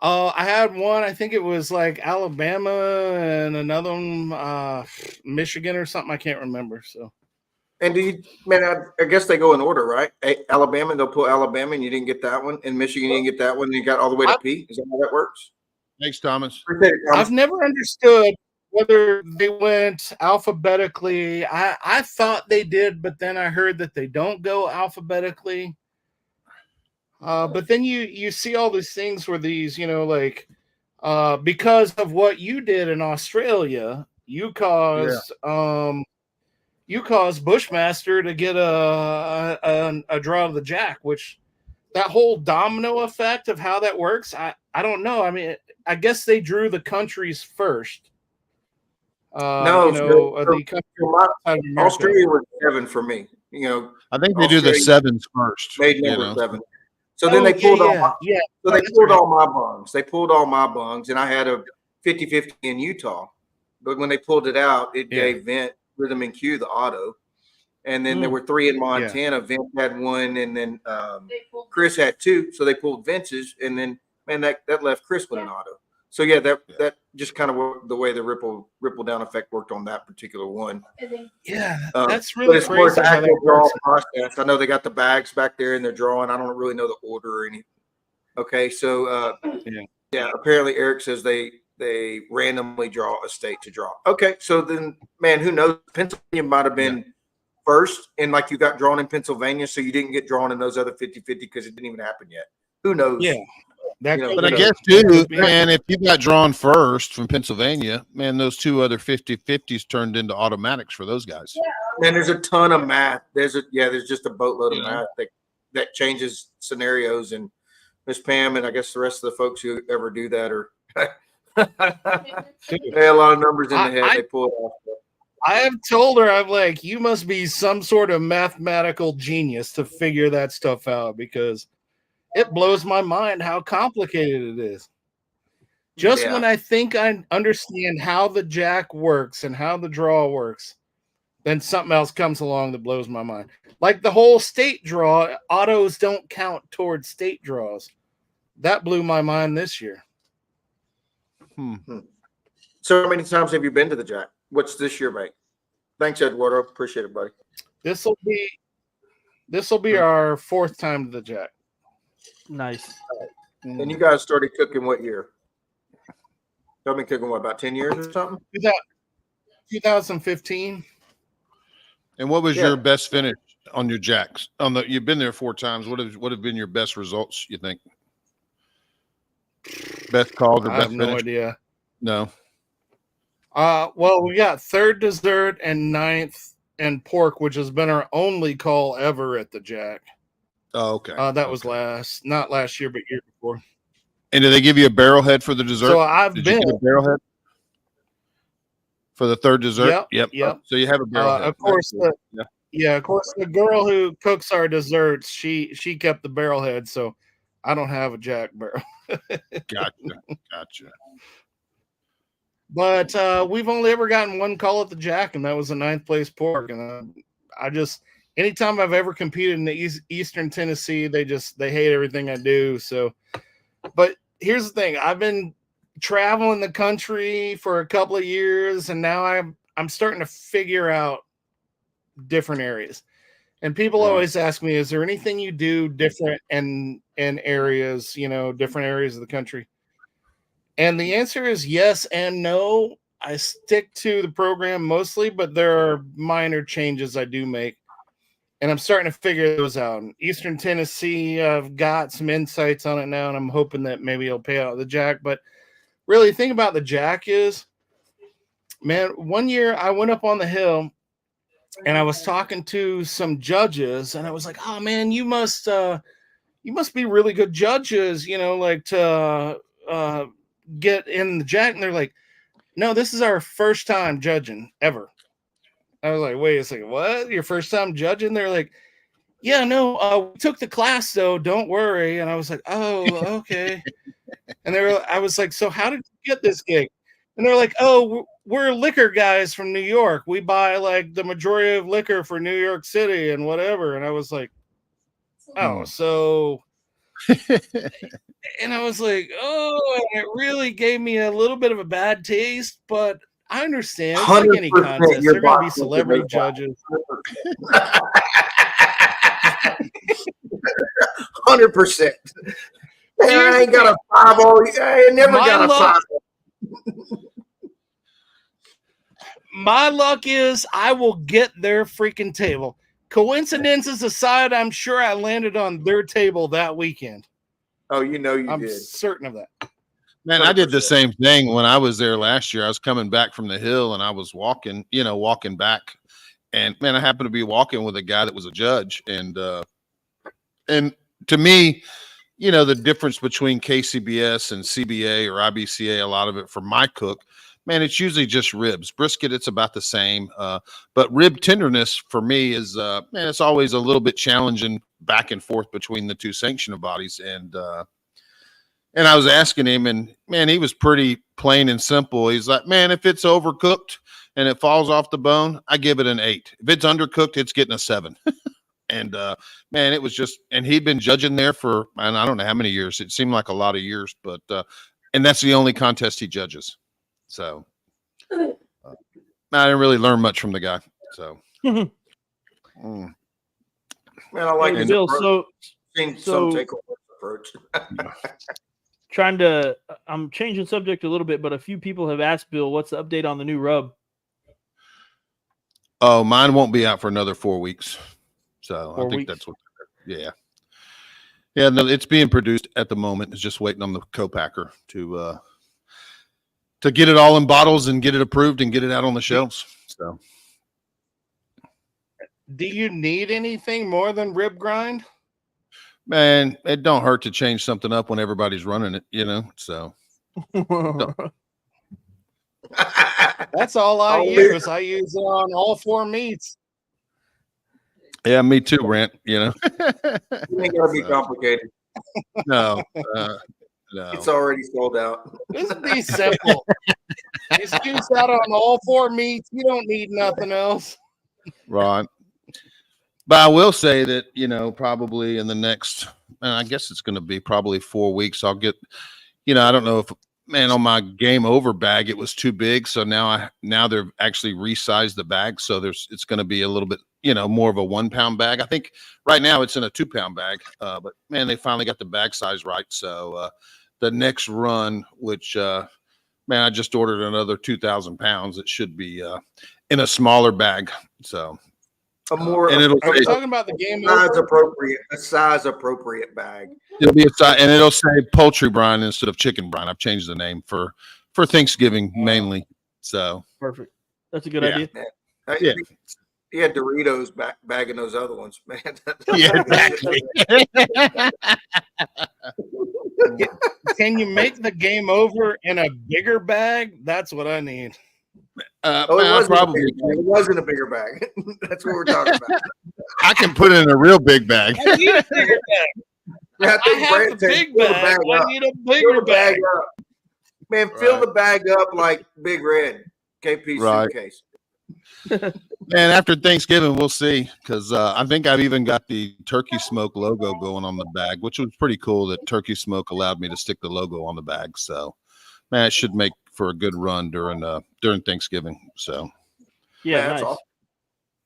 I had one, I think it was like Alabama and another one, Michigan or something. I can't remember. So, and I guess they go in order, right? Alabama, they'll pull Alabama, and you didn't get that one. And Michigan, you didn't get that one. And you got all the way to P. Is that how that works? Thanks, Thomas. I've never understood whether they went alphabetically. I thought they did, but then I heard that they don't go alphabetically. But then you see all these things where these, because of what you did in Australia, you caused Bushmaster to get a draw of the Jack, which that whole domino effect of how that works, I don't know. I mean, I guess they drew the countries first. No, the country outside of America. Australia was 7 for me. I think they do the Australia sevens first. made you number know. 7. So then they pulled all my, yeah. so they pulled all my bungs. They pulled all my bungs, and I had a 50-50 in Utah. But when they pulled it out, it gave Vint, Rhythm and Q the auto. And then there were 3 in Montana. Vint had 1, and then Chris had 2. So they pulled Vince's, and then that left Chris with an auto. So that just kind of the way the ripple down effect worked on that particular one. Yeah, that's really but crazy. How that draw process. I know they got the bags back there and they're drawing. I don't really know the order or anything. Okay, so apparently Eric says they randomly draw a state to draw. Okay, so then man, who knows? Pennsylvania might have been first, and like you got drawn in Pennsylvania, so you didn't get drawn in those other 50-50 because it didn't even happen yet. Who knows? Yeah. But I guess too, man, if you got drawn first from Pennsylvania, man, those 2 other 50-50s turned into automatics for those guys. Man, there's a ton of math. There's just a boatload of math that changes scenarios. And Miss Pam and I guess the rest of the folks who ever do that are they have a lot of numbers in the head. They pull it off. I have told her, I'm like, you must be some sort of mathematical genius to figure that stuff out, because it blows my mind how complicated it is. Just when I think I understand how the jack works and how the draw works, then something else comes along that blows my mind. Like the whole state draw, autos don't count towards state draws. That blew my mind this year. So how many times have you been to the jack? What's this year, mate? Thanks, Eduardo. Appreciate it, buddy. This will be our 4th time to the jack. Nice. And you guys started cooking what year? Y'all been cooking what, about 10 years or something? 2015. And what was your best finish on your jacks? You've been there 4 times. What have been your best results, you think? Best calls or best finish? I have no idea. No. Well, we got 3rd dessert and 9th and pork, which has been our only call ever at the jack. Oh, okay. That was not last year, but year before. And did they give you a barrel head for the dessert? So Did you get a barrel head for the 3rd dessert? Yep. So you have a barrel head. Of course, of course, the girl who cooks our desserts, she kept the barrel head, so I don't have a jack barrel. Gotcha. But we've only ever gotten 1 call at the jack, and that was a 9th place pork. And anytime I've ever competed in the Eastern Tennessee, they hate everything I do. So, but here's the thing: I've been traveling the country for a couple of years, and now I'm starting to figure out different areas. And people always ask me, "Is there anything you do different in areas? Different areas of the country?" And the answer is yes and no. I stick to the program mostly, but there are minor changes I do make. And I'm starting to figure those out. In Eastern Tennessee, I've got some insights on it now, and I'm hoping that maybe it'll pay out the jack. But really, the thing about the jack is, man, one year I went up on the hill, and I was talking to some judges, and I was like, "Oh man, you must be really good judges, to get in the jack." And they're like, "No, this is our first time judging ever." I was like, "Wait a second, what? Your first time judging?" They're like, "Yeah, no, we took the class though, don't worry." And I was like, "Oh, okay." And I was like, "So how did you get this gig?" And they're like, "Oh, we're liquor guys from New York. We buy like the majority of liquor for New York City and whatever." And I was like, "Oh, so." And I was like, "Oh," and it really gave me a little bit of a bad taste, but I understand. It's like any contest. They're going to be celebrity judges. 100%. I ain't got a 5-0. I ain't never got a 5-0. My luck is I will get their freaking table. Coincidences aside, I'm sure I landed on their table that weekend. Oh, you did. I'm certain of that. Man, 100%. I did the same thing when I was there last year. I was coming back from the hill and I was walking back. And man, I happened to be walking with a guy that was a judge. And to me, you know, the difference between KCBS and CBA or IBCA, a lot of it for my cook, man, it's usually just ribs. Brisket, it's about the same. But rib tenderness for me is, man, it's always a little bit challenging back and forth between the two sanctioning bodies. And I was asking him, and man, he was pretty plain and simple. He's like, man, if it's overcooked and it falls off the bone, I give it an 8. If it's undercooked, it's getting a 7. And man, it was just, and he'd been judging there for, and I don't know how many years. It seemed like a lot of years, but and that's the only contest he judges. So I didn't really learn much from the guy. So Man, I like Hey, his Bill, approach. Seen some so takeover approach. I'm changing subject a little bit, but a few people have asked Bill, what's the update on the new rub? Oh, mine won't be out for another 4 weeks. So 4 I think weeks? that's what. Yeah. Yeah. No, it's being produced at the moment. It's just waiting on the co-packer to get it all in bottles and get it approved and get it out on the shelves. So Do you need anything more than rib grind? man, it don't hurt to change something up when everybody's running it, you know. So That's all I Oh, use. I use it on all 4 meats. yeah, me too, Brent. You know. It ain't gonna be complicated. No, no. It's already sold out. Just be simple. Just use that on all 4 meats. You don't need nothing else. Right. But I will say that, you know, probably in the next, I guess it's going to be probably 4 weeks. I'll get, you know, I don't know if, man, on my Game Over bag, it was too big. So now they've actually resized the bag. So it's going to be a little bit, you know, more of a 1 pound bag. I think right now it's in a 2 pound bag. But man, they finally got the bag size right. So the next run, which, man, I just ordered another 2,000 pounds. It should be in a smaller bag. So. A more And it'll Are we say, talking about the game size appropriate bag. it'll be a size, and it'll say poultry brine instead of chicken brine. I've changed the name for Thanksgiving mainly. So Perfect. That's a good Yeah. idea. yeah, He had Doritos bagging those other ones, man. yeah, exactly. Can you make the game over in a bigger bag? That's what I need. Oh, man, it wasn't a bigger bag. That's what we're talking about. I can put it in a real big bag. I need a bigger bag. Man, I have Brent the said, big fill the bag. I up. need a Fill bigger the bag. up. Man, fill Right. the bag up like Big Red KP Right. suitcase. Man, after Thanksgiving, we'll see. Because I think I've even got the Turkey Smoke logo going on the bag, which was pretty cool that Turkey Smoke allowed me to stick the logo on the bag. So, man, it should make for a good run during Thanksgiving. So, Yeah, Man, that's nice. awesome.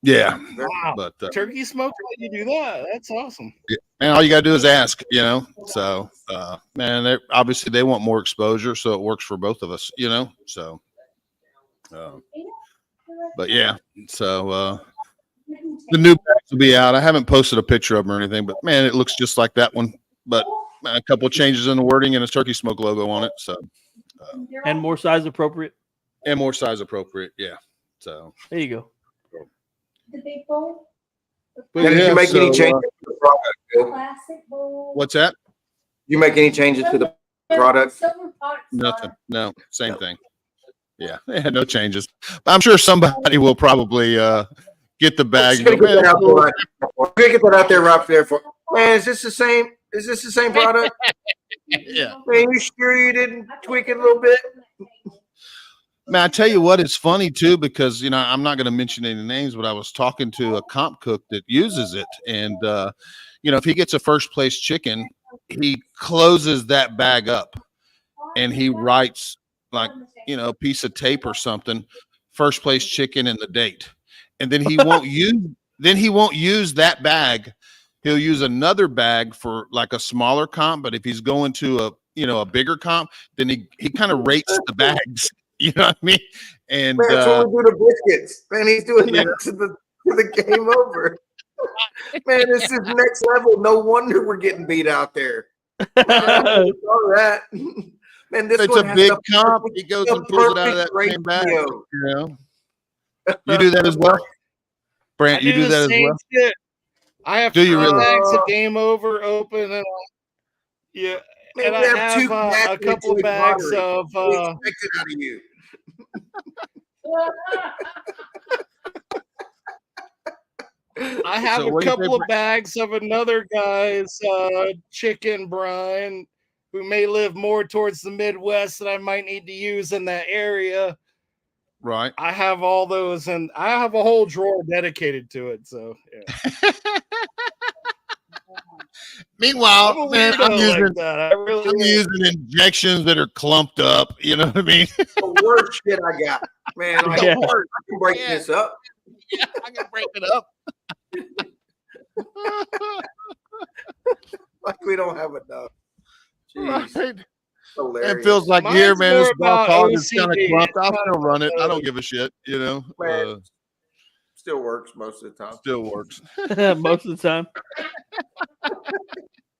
yeah. Wow. But Turkey smoke, how did you do that? That's awesome. man, all you gotta do is ask, you know. So, man, obviously they want more exposure, so it works for both of us, you know. So, but yeah, so the new bags will be out. I haven't posted a picture of them or anything, but man, it looks just like that one. But a couple of changes in the wording and a Turkey Smoke logo on it. So, And more size appropriate. and more size appropriate. Yeah. So, There you go. The big bowl, but Now, did yeah, you make any so, changes to the product, Bill? classic bowl. what's that? You make any changes to the product? Silver pots Nothing. are- No, same thing. Yeah, no changes. But I'm sure somebody will probably get the bag. Just gonna and go, get "Man, that out cool." there we're gonna get that out there right there for man. Is this the same? Is this the same product? Yeah. Man, you sure you didn't tweak it a little bit? Man, I tell you what, it's funny too, because, you know, I'm not going to mention any names, but I was talking to a comp cook that uses it. And, you know, if he gets a first place chicken, he closes that bag up and he writes like, you know, a piece of tape or something, first place chicken and the date. And then he won't use that bag. He'll use another bag for like a smaller comp. But if he's going to a bigger comp, then he kind of rates the bags. You know what I mean? And Man, that's what we do to biscuits. Man, he's doing that to the game over. Man, this is next level. No wonder we're getting beat out there. All that. Man, this if it's one a has big the comp, he goes and pulls it out of that perfect same bag. ratio. You know, you do that as well, Brant. You do that as well. Shit. I have Do you three really? bags of Game Over open, and yeah, Man, and we I have two have a couple of bags pottery. of. We expect it out of you. I have So a what do you couple think? of bags of another guy's chicken brine, who may live more towards the Midwest that I might need to use in that area. Right. I have all those, and I have a whole drawer dedicated to it. So, yeah. Meanwhile, I'm a man, weirdo like that. I really I'm am. using injections that are clumped up. You know what I mean? The worst shit I got, man. Like, Yeah. I can break this up. Yeah, I can break it up. Like we don't have enough. Jeez, Right. hilarious. It feels like Mine's here, man. more This golf about hog is kind of OCD. clumped. I'll It's still not run it. I about don't give a shit. You know, Man, still works most of the time. still works. Most of the time.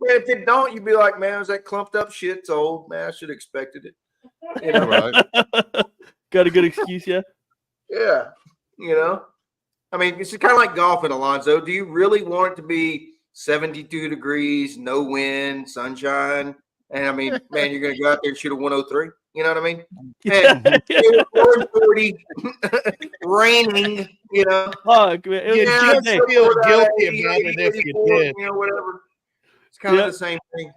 Man, if it don't, you'd be like, man, is that clumped up shit? It's old. Man, I should have expected it. You know? Right. Got a good excuse, yeah. Yeah. You know? I mean, it's kind of like golfing, Alonzo. Do you really want it to be 72 degrees, no wind, sunshine? And I mean, man, you're going to go out there and shoot a 103. You know what I mean? Man, it was 40, raining, you know? Fuck, man. It was a Yeah, good day. I'd feel Florida, guilty 80, about it if you 84, did. You know, whatever. It's kind Yeah. of the same thing.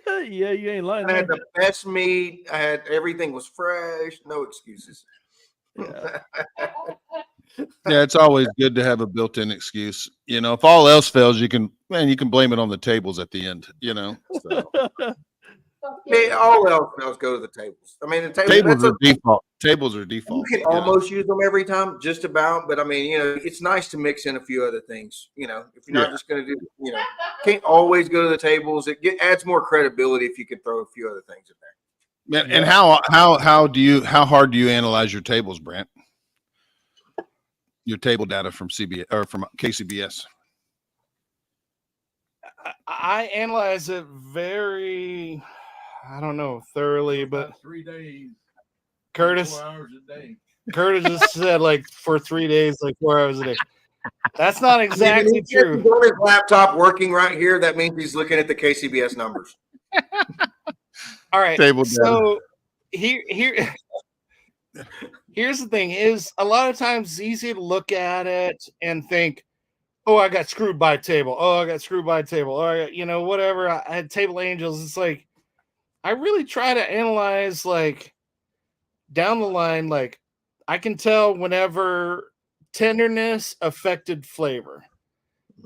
Yeah, you ain't lying. I had there. the best meat. I had everything was fresh. No excuses. Yeah. Yeah, it's always good to have a built-in excuse. You know, if all else fails, you can blame it on the tables at the end. You know, so. Man, all else fails go to the tables. I mean, the tables that's are default. Tables are you default. can you know. almost use them every time, just about. But I mean, you know, it's nice to mix in a few other things. You know, if you're not Yeah. just going to do, you know, can't always go to the tables. Adds more credibility if you can throw a few other things in there. And how hard do you analyze your tables, Brent? Your table data from CBA or from KCBS. I analyze it very, I don't know, thoroughly, but 3 days, Curtis 4 hours a day. Curtis just said like for 3 days, like 4 hours a day. That's not exactly I mean, true. He's on his laptop working right here. That means he's looking at the KCBS numbers. All right. Table data. So here's the thing: is a lot of times it's easy to look at it and think, "Oh, I got screwed by a table. Oh, I got screwed by a table. Or whatever. I had table angels." It's like I really try to analyze like down the line. Like I can tell whenever tenderness affected flavor,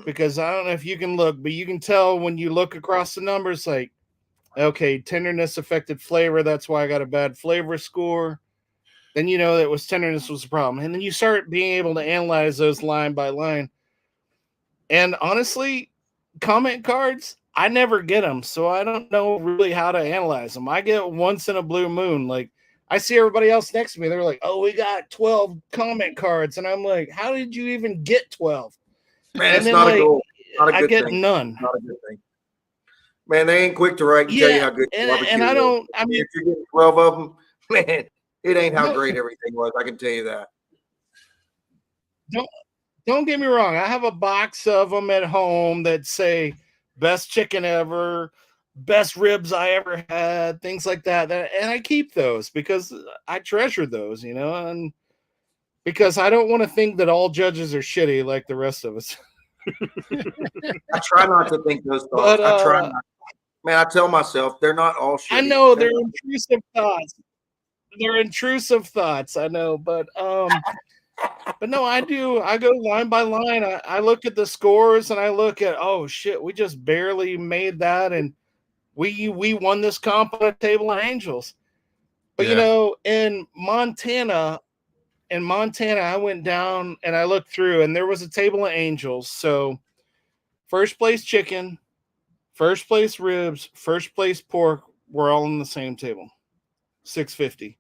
because I don't know if you can look, but you can tell when you look across the numbers, like, okay, tenderness affected flavor. That's why I got a bad flavor score. Then you know that was tenderness was the problem. And then you start being able to analyze those line by line. And honestly, comment cards, I never get them. So I don't know really how to analyze them. I get once in a blue moon. Like I see everybody else next to me. They're like, oh, we got 12 comment cards. And I'm like, how did you even get 12? Man, And it's then, not like, a goal. Not a I good get thing. none. Not a good thing. Man, they ain't quick to write and tell you how good barbecue and I is. don't, I mean, If you're getting 12 of them, man, it ain't how great everything was. I can tell you that. don't get me wrong. I have a box of them at home that say best chicken ever, best ribs I ever had, things like that. And I keep those because I treasure those, and because I don't want to think that all judges are shitty like the rest of us. I try not to think those thoughts. But I try not. Man, I tell myself they're not all shitty. I know they're intrusive thoughts. They're intrusive thoughts. I know, but no, I do. I go line by line. I look at the scores and I look at, oh shit, we just barely made that, and we won this comp on a table of angels. But Yeah. in Montana, I went down and I looked through, and there was a table of angels. So first place chicken, first place ribs, first place pork were all on the same table, $650.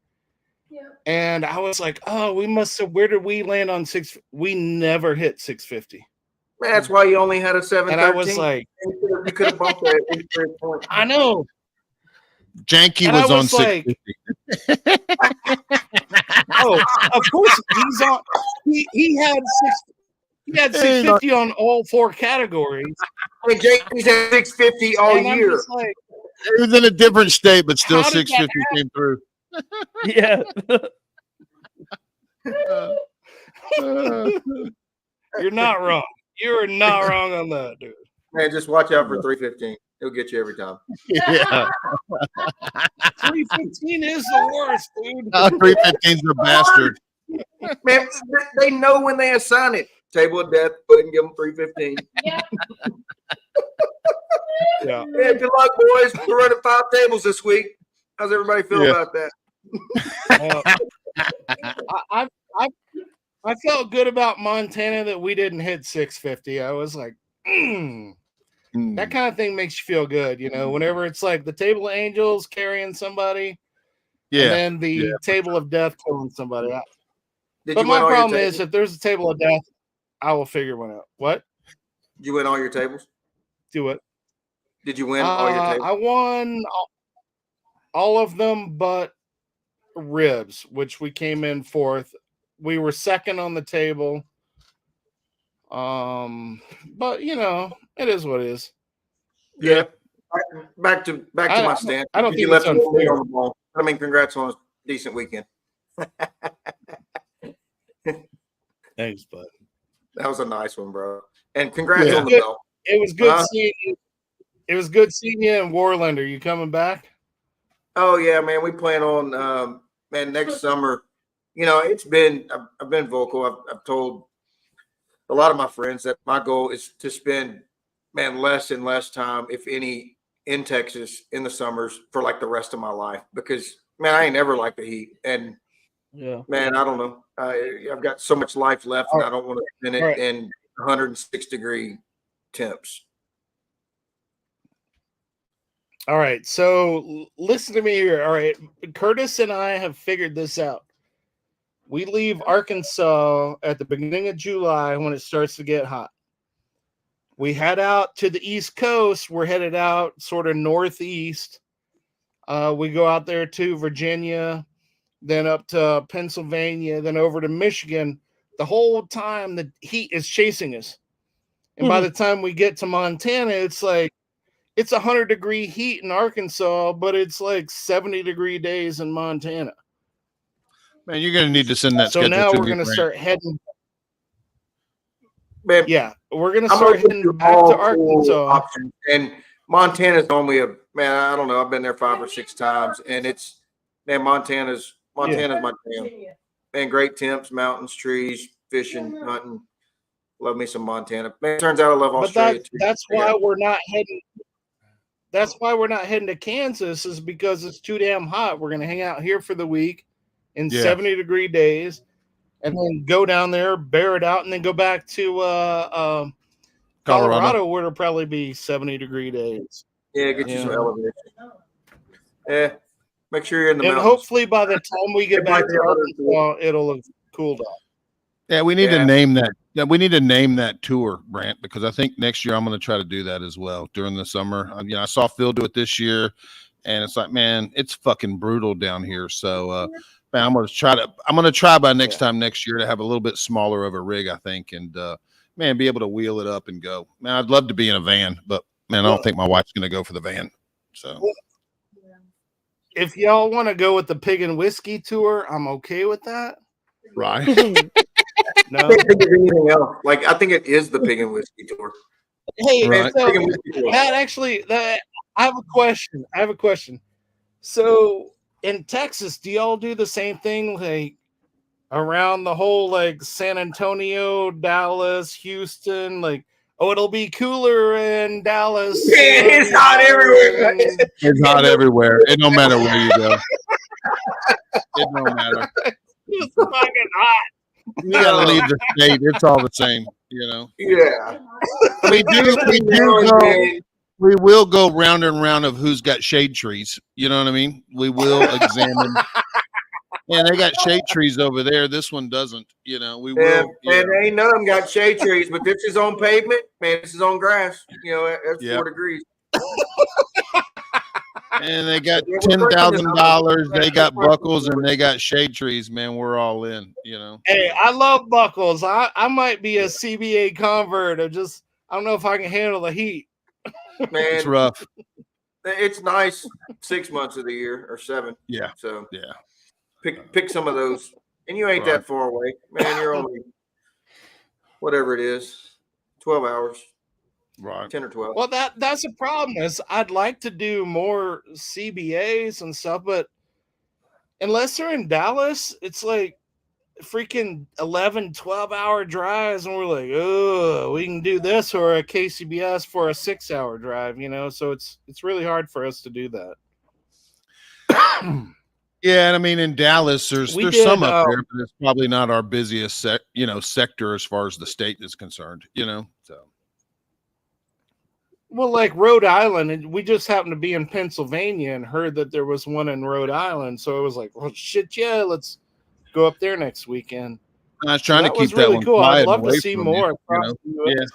Yeah. And I was like, oh, we must have, where did we land on six? We never hit 650. Man, that's why you only had a 713. And I was like, you could have bumped that at least 3 points. I know. Janky And I was on was like, 650. oh, of course he's on. He had He had 650 on all 4 categories. I mean, Jamie's had 650 all And I'm year. just like, It was in a different state, but still How did that 650 came through. Yeah. you're not wrong. You are not wrong on that, dude. Man, just watch out for 315. He'll get you every time. Yeah. 315 is the worst, dude. 315's the bastard. Man, they know when they assign it. Table of death, go ahead and give them 315. Yeah. Yeah. Yeah, good luck, boys. We're running 5 tables this week. How's everybody feel about that? I felt good about Montana that we didn't hit 650. I was like, that kind of thing makes you feel good, you know, whenever it's like the table of angels carrying somebody, Yeah. and then the table of death killing somebody. Did But you my win all your problem tables? is if there's a table of death, I will figure one out. What? Did you win all your tables? Do it. Did you win all your tables? I won all of them but ribs, which we came in 4th. We were 2nd on the table. But you know, it is what it is. Yeah. Back to my stand. I don't You think it's left me unfair. on the ball. I mean, congrats on a decent weekend. Thanks, bud. That was a nice one, bro. And congrats Yeah. on the belt. It was good Huh? seeing you. It was good seeing you in Warland. Are you coming back? Oh yeah, man. We plan on man next summer. You know, I've been vocal. I've told a lot of my friends that my goal is to spend less and less time, if any, in Texas in the summers for like the rest of my life, because man, I ain't ever liked the heat. And man, I don't know. I've got so much life left, and I don't want to spend it in 106-degree temps. All right. So listen to me here. All right. Curtis and I have figured this out. We leave Arkansas at the beginning of July when it starts to get hot. We head out to the East Coast. We're headed out sort of northeast. We go out there to Virginia, then up to Pennsylvania, then over to Michigan. The whole time the heat is chasing us. And by the time we get to Montana, it's like, it's 100-degree heat in Arkansas, but it's like 70-degree days in Montana. Man, you're going to need to send that So schedule now to we're me, going to Brent. start heading. Man, Yeah, we're going to I'm start open heading to back all to cool Arkansas. options. And Montana's only I don't know. I've been there 5 or 6 times, and Montana's my jam. Man, great temps, mountains, trees, fishing, hunting. Love me some Montana. Man, turns out I love But Australia too. that's why we're not heading. That's why we're not heading to Kansas, is because it's too damn hot. We're going to hang out here for the week in 70-degree days, and then go down there, bear it out, and then go back to Colorado, where it'll probably be 70-degree days. Yeah, get you some elevation. Yeah, make sure you're in the And mountains. hopefully by the time we get back to Arkansas, it'll have cooled off. Yeah, we need to name that. Yeah, we need to name that tour, Brant, because I think next year I'm going to try to do that as well during the summer. I saw Phil do it this year, and it's like, man, it's fucking brutal down here. So, man, I'm going to try by next time next year to have a little bit smaller of a rig, I think, and man, be able to wheel it up and go. Man, I'd love to be in a van, but man, I don't think my wife's going to go for the van. So, if y'all want to go with the Piggin whiskey tour, I'm okay with that. right. No, I think it's anything else. Like, I think it is the Piggin whiskey tour. Hey, Right. so I have a question. So in Texas, do y'all do the same thing, like around the whole like San Antonio, Dallas, Houston? Like, oh, it'll be cooler in Dallas. It's hot everywhere. It's hot everywhere. It don't matter where you go. It don't matter. It's fucking hot. You gotta leave the state. It's all the same, Yeah. We will go round and round of who's got shade trees. You know what I mean? We will examine. And they got shade trees over there. This one doesn't. We will. And ain't none of them got shade trees, but this is on pavement. Man, this is on grass. That's 4 degrees. And they got Yeah, we're $10,000. breaking They this got up. buckles and they got shade trees. Man, we're all in. You know. Hey, I love buckles. I might be a CBA convert. I don't know if I can handle the heat. It's Man, rough. it's nice 6 months of the year or 7. Yeah. So Yeah. pick some of those, and you ain't Right. that far away, man. You're only whatever it is, 12 hours, Right. 10 or 12. Well, that's a problem. Is I'd like to do more CBAs and stuff, but unless they're in Dallas, it's like freaking 11, 12-hour drives, and we're like, oh, we can do this or a KCBS for a 6-hour drive, you know. So it's really hard for us to do that. Yeah, and I mean in Dallas, there's We some did, up there, but it's probably not our busiest sector as far as the state is concerned. You know, so Well, like Rhode Island, and we just happened to be in Pennsylvania and heard that there was one in Rhode Island. So it was like, well, shit, yeah, let's go up there next weekend. I was trying to That keep was that really one cool. I'd quiet love to away see from more you, across the US.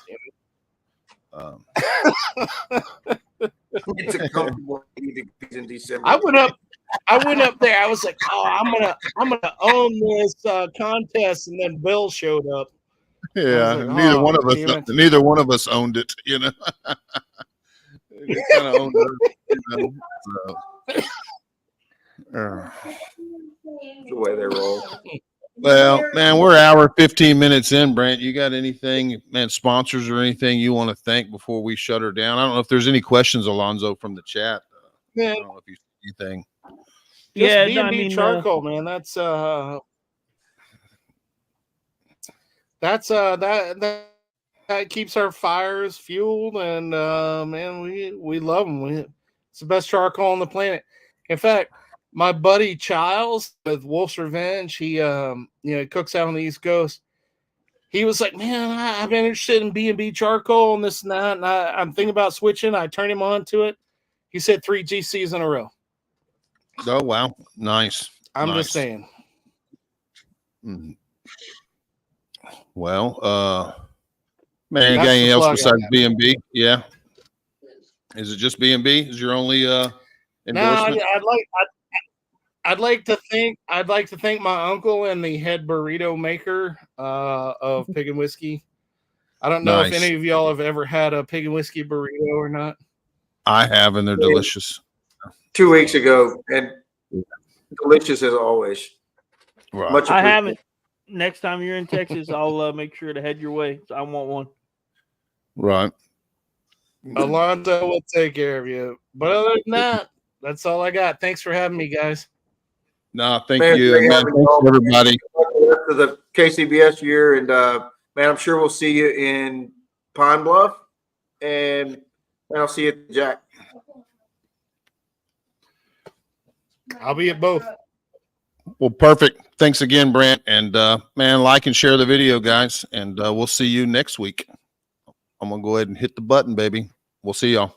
It's a comfortable 80 degrees in December. I went up there. I was like, oh, I'm gonna own this contest, and then Bill showed up. Yeah, like, neither oh, one of damn it. neither one of us owned it. You know, we kind of owned it. You know, so. the way they roll. Well, man, we're hour 15 minutes in. Brent, you got anything, man, sponsors or anything you want to thank before we shut her down? I don't know if there's any questions, Alonzo, from the chat. I Man, don't know if you see anything. just Yeah, B&B no, I mean, charcoal, man. That's that keeps our fires fueled, and man, we love them. It's the best charcoal on the planet. In fact, my buddy Childs with Wolf's Revenge, he cooks out on the East Coast. He was like, man, I've been interested in B&B charcoal and this and that, and I'm thinking about switching. I turned him on to it. He said 3 GCs in a row. Oh, wow. Nice. I'm Nice. just saying. Mhm. Well, man, you got That's anything the else plug I besides have. B&B? Yeah. Is it just B&B? Is your only endorsement? No, I'd like to thank my uncle and the head burrito maker of Piggin whiskey. I don't know if Nice. any of y'all have ever had a Piggin whiskey burrito or not. I have, and they're delicious. 2 weeks ago, and delicious as always. Right. Much I appreciated. haven't. Next time you're in Texas, I'll make sure to head your way. I want one. Right. Alonzo will take care of you. But other than that, that's all I got. Thanks for having me, guys. No, thank Man, you. great Man, having you thanks all. everybody. The rest of the KCBS year, and man, I'm sure we'll see you in Pine Bluff, and I'll see you at Jack. I'll be at both. Well, perfect. Thanks again, Brent. And man, like and share the video, guys. And we'll see you next week. I'm going to go ahead and hit the button, baby. We'll see y'all.